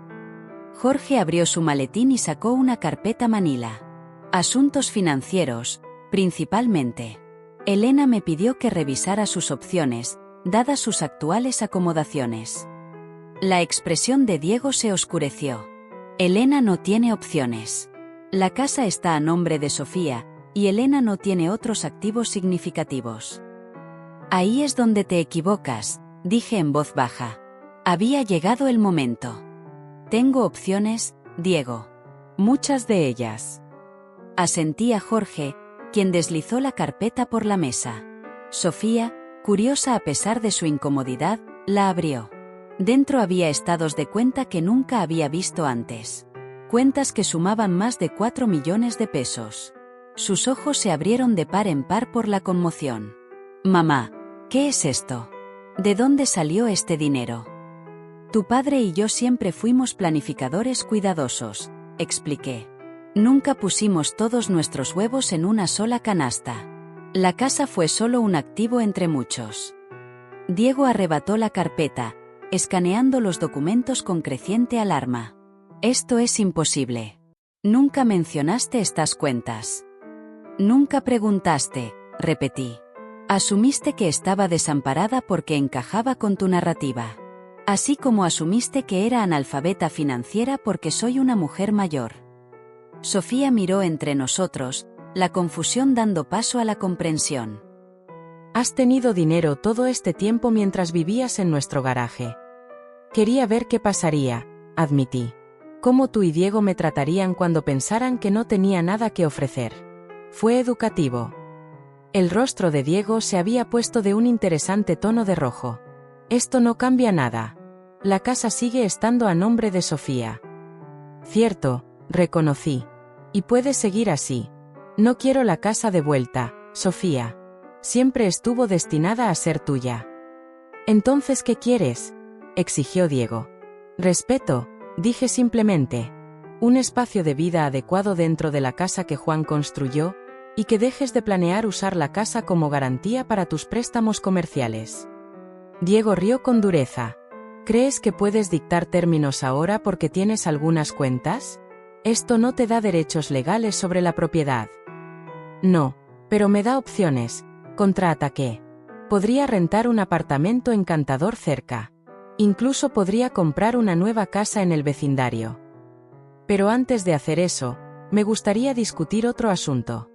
Jorge abrió su maletín y sacó una carpeta manila. Asuntos financieros, principalmente. Elena me pidió que revisara sus opciones, dadas sus actuales acomodaciones. La expresión de Diego se oscureció. Elena no tiene opciones. La casa está a nombre de Sofía, y Elena no tiene otros activos significativos. Ahí es donde te equivocas, dije en voz baja. Había llegado el momento. Tengo opciones, Diego. Muchas de ellas. Asentía Jorge, quien deslizó la carpeta por la mesa. Sofía, curiosa a pesar de su incomodidad, la abrió. Dentro había estados de cuenta que nunca había visto antes. Cuentas que sumaban más de 4 millones de pesos. Sus ojos se abrieron de par en par por la conmoción. Mamá, ¿qué es esto? ¿De dónde salió este dinero? Tu padre y yo siempre fuimos planificadores cuidadosos, expliqué. Nunca pusimos todos nuestros huevos en una sola canasta. La casa fue solo un activo entre muchos. Diego arrebató la carpeta, escaneando los documentos con creciente alarma. Esto es imposible. Nunca mencionaste estas cuentas. Nunca preguntaste, repetí. Asumiste que estaba desamparada porque encajaba con tu narrativa. Así como asumiste que era analfabeta financiera porque soy una mujer mayor. Sofía miró entre nosotros, la confusión dando paso a la comprensión. Has tenido dinero todo este tiempo mientras vivías en nuestro garaje. Quería ver qué pasaría, admití. Cómo tú y Diego me tratarían cuando pensaran que no tenía nada que ofrecer. Fue educativo. El rostro de Diego se había puesto de un interesante tono de rojo. Esto no cambia nada. La casa sigue estando a nombre de Sofía. Cierto, reconocí. Y puede seguir así. No quiero la casa de vuelta, Sofía. Siempre estuvo destinada a ser tuya. ¿Entonces qué quieres?, exigió Diego. Respeto, dije simplemente. Un espacio de vida adecuado dentro de la casa que Juan construyó, y que dejes de planear usar la casa como garantía para tus préstamos comerciales. Diego rió con dureza. ¿Crees que puedes dictar términos ahora porque tienes algunas cuentas? Esto no te da derechos legales sobre la propiedad. No, pero me da opciones, contraataqué. Podría rentar un apartamento encantador cerca. Incluso podría comprar una nueva casa en el vecindario. Pero antes de hacer eso, me gustaría discutir otro asunto.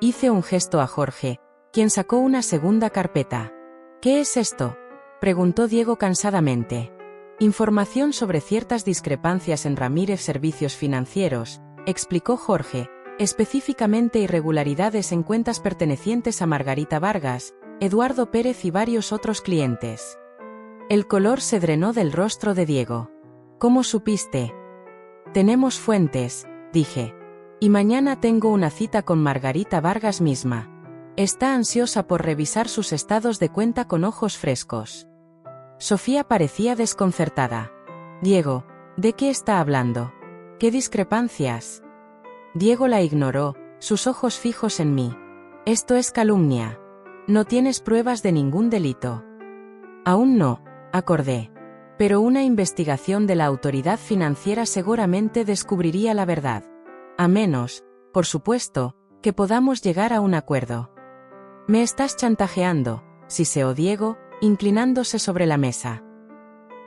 Hice un gesto a Jorge, quien sacó una segunda carpeta. ¿Qué es esto?, preguntó Diego cansadamente. Información sobre ciertas discrepancias en Ramírez Servicios Financieros, explicó Jorge, específicamente irregularidades en cuentas pertenecientes a Margarita Vargas, Eduardo Pérez y varios otros clientes. El color se drenó del rostro de Diego. ¿Cómo supiste? Tenemos fuentes, dije. Y mañana tengo una cita con Margarita Vargas misma. Está ansiosa por revisar sus estados de cuenta con ojos frescos. Sofía parecía desconcertada. Diego, ¿de qué está hablando? ¿Qué discrepancias? Diego la ignoró, sus ojos fijos en mí. Esto es calumnia. No tienes pruebas de ningún delito. Aún no, acordé. Pero una investigación de la autoridad financiera seguramente descubriría la verdad. A menos, por supuesto, que podamos llegar a un acuerdo. Me estás chantajeando, siseó Diego, inclinándose sobre la mesa.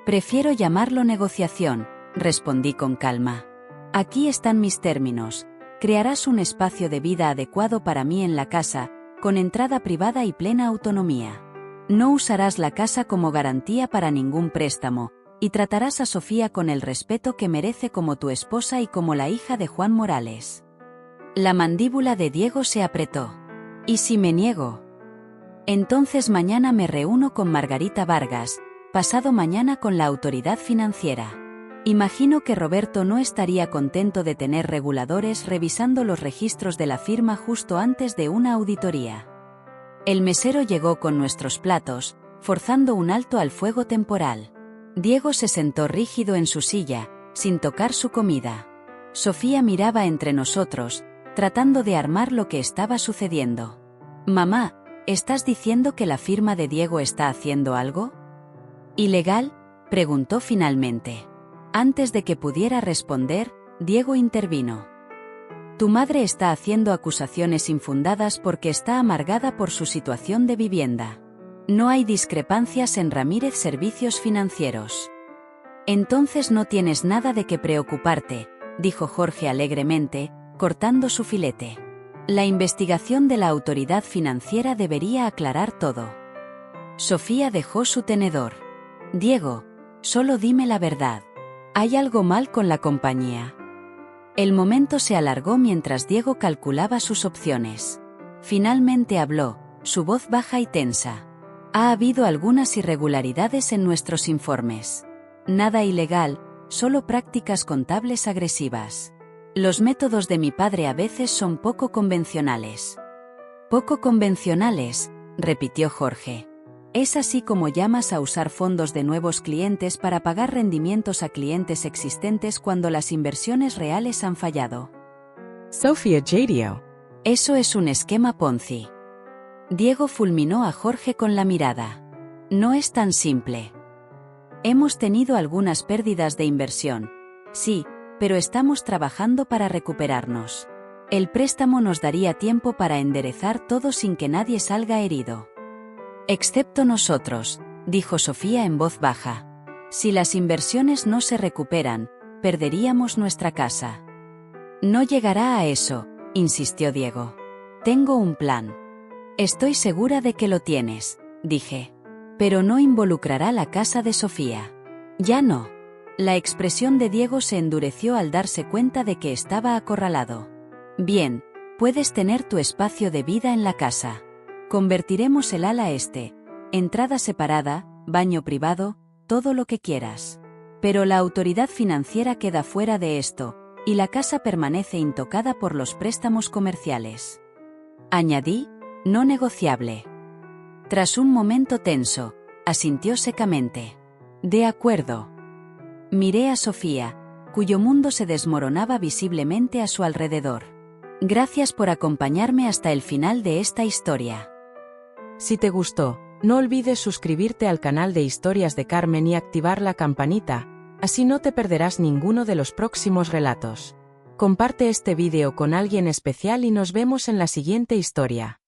Prefiero llamarlo negociación, respondí con calma. Aquí están mis términos. Crearás un espacio de vida adecuado para mí en la casa, con entrada privada y plena autonomía. No usarás la casa como garantía para ningún préstamo, y tratarás a Sofía con el respeto que merece como tu esposa y como la hija de Juan Morales. La mandíbula de Diego se apretó. ¿Y si me niego? Entonces mañana me reúno con Margarita Vargas, pasado mañana con la autoridad financiera. Imagino que Roberto no estaría contento de tener reguladores revisando los registros de la firma justo antes de una auditoría. El mesero llegó con nuestros platos, forzando un alto al fuego temporal. Diego se sentó rígido en su silla, sin tocar su comida. Sofía miraba entre nosotros, tratando de armar lo que estaba sucediendo. «Mamá, ¿estás diciendo que la firma de Diego está haciendo algo?» «¿Ilegal?», preguntó finalmente. Antes de que pudiera responder, Diego intervino. «Tu madre está haciendo acusaciones infundadas porque está amargada por su situación de vivienda. No hay discrepancias en Ramírez Servicios Financieros». «Entonces no tienes nada de qué preocuparte», dijo Jorge alegremente, cortando su filete. «La investigación de la autoridad financiera debería aclarar todo». Sofía dejó su tenedor. «Diego, solo dime la verdad. ¿Hay algo mal con la compañía?» El momento se alargó mientras Diego calculaba sus opciones. Finalmente habló, su voz baja y tensa. «Ha habido algunas irregularidades en nuestros informes. Nada ilegal, solo prácticas contables agresivas. Los métodos de mi padre a veces son poco convencionales». «Poco convencionales», repitió Jorge. «¿Es así como llamas a usar fondos de nuevos clientes para pagar rendimientos a clientes existentes cuando las inversiones reales han fallado?» Sofía Jadio. «Eso es un esquema Ponzi». Diego fulminó a Jorge con la mirada. «No es tan simple. Hemos tenido algunas pérdidas de inversión. Sí, pero estamos trabajando para recuperarnos. El préstamo nos daría tiempo para enderezar todo sin que nadie salga herido». «Excepto nosotros», dijo Sofía en voz baja. «Si las inversiones no se recuperan, perderíamos nuestra casa». «No llegará a eso», insistió Diego. «Tengo un plan». «Estoy segura de que lo tienes», dije. «Pero no involucrará la casa de Sofía». «Ya no». La expresión de Diego se endureció al darse cuenta de que estaba acorralado. «Bien, puedes tener tu espacio de vida en la casa. Convertiremos el ala este, entrada separada, baño privado, todo lo que quieras. Pero la autoridad financiera queda fuera de esto, y la casa permanece intocada por los préstamos comerciales». Añadí, «no negociable». Tras un momento tenso, asintió secamente. «De acuerdo». Miré a Sofía, cuyo mundo se desmoronaba visiblemente a su alrededor. «Gracias por acompañarme hasta el final de esta historia». Si te gustó, no olvides suscribirte al canal de Historias de Carmen y activar la campanita, así no te perderás ninguno de los próximos relatos. Comparte este vídeo con alguien especial y nos vemos en la siguiente historia.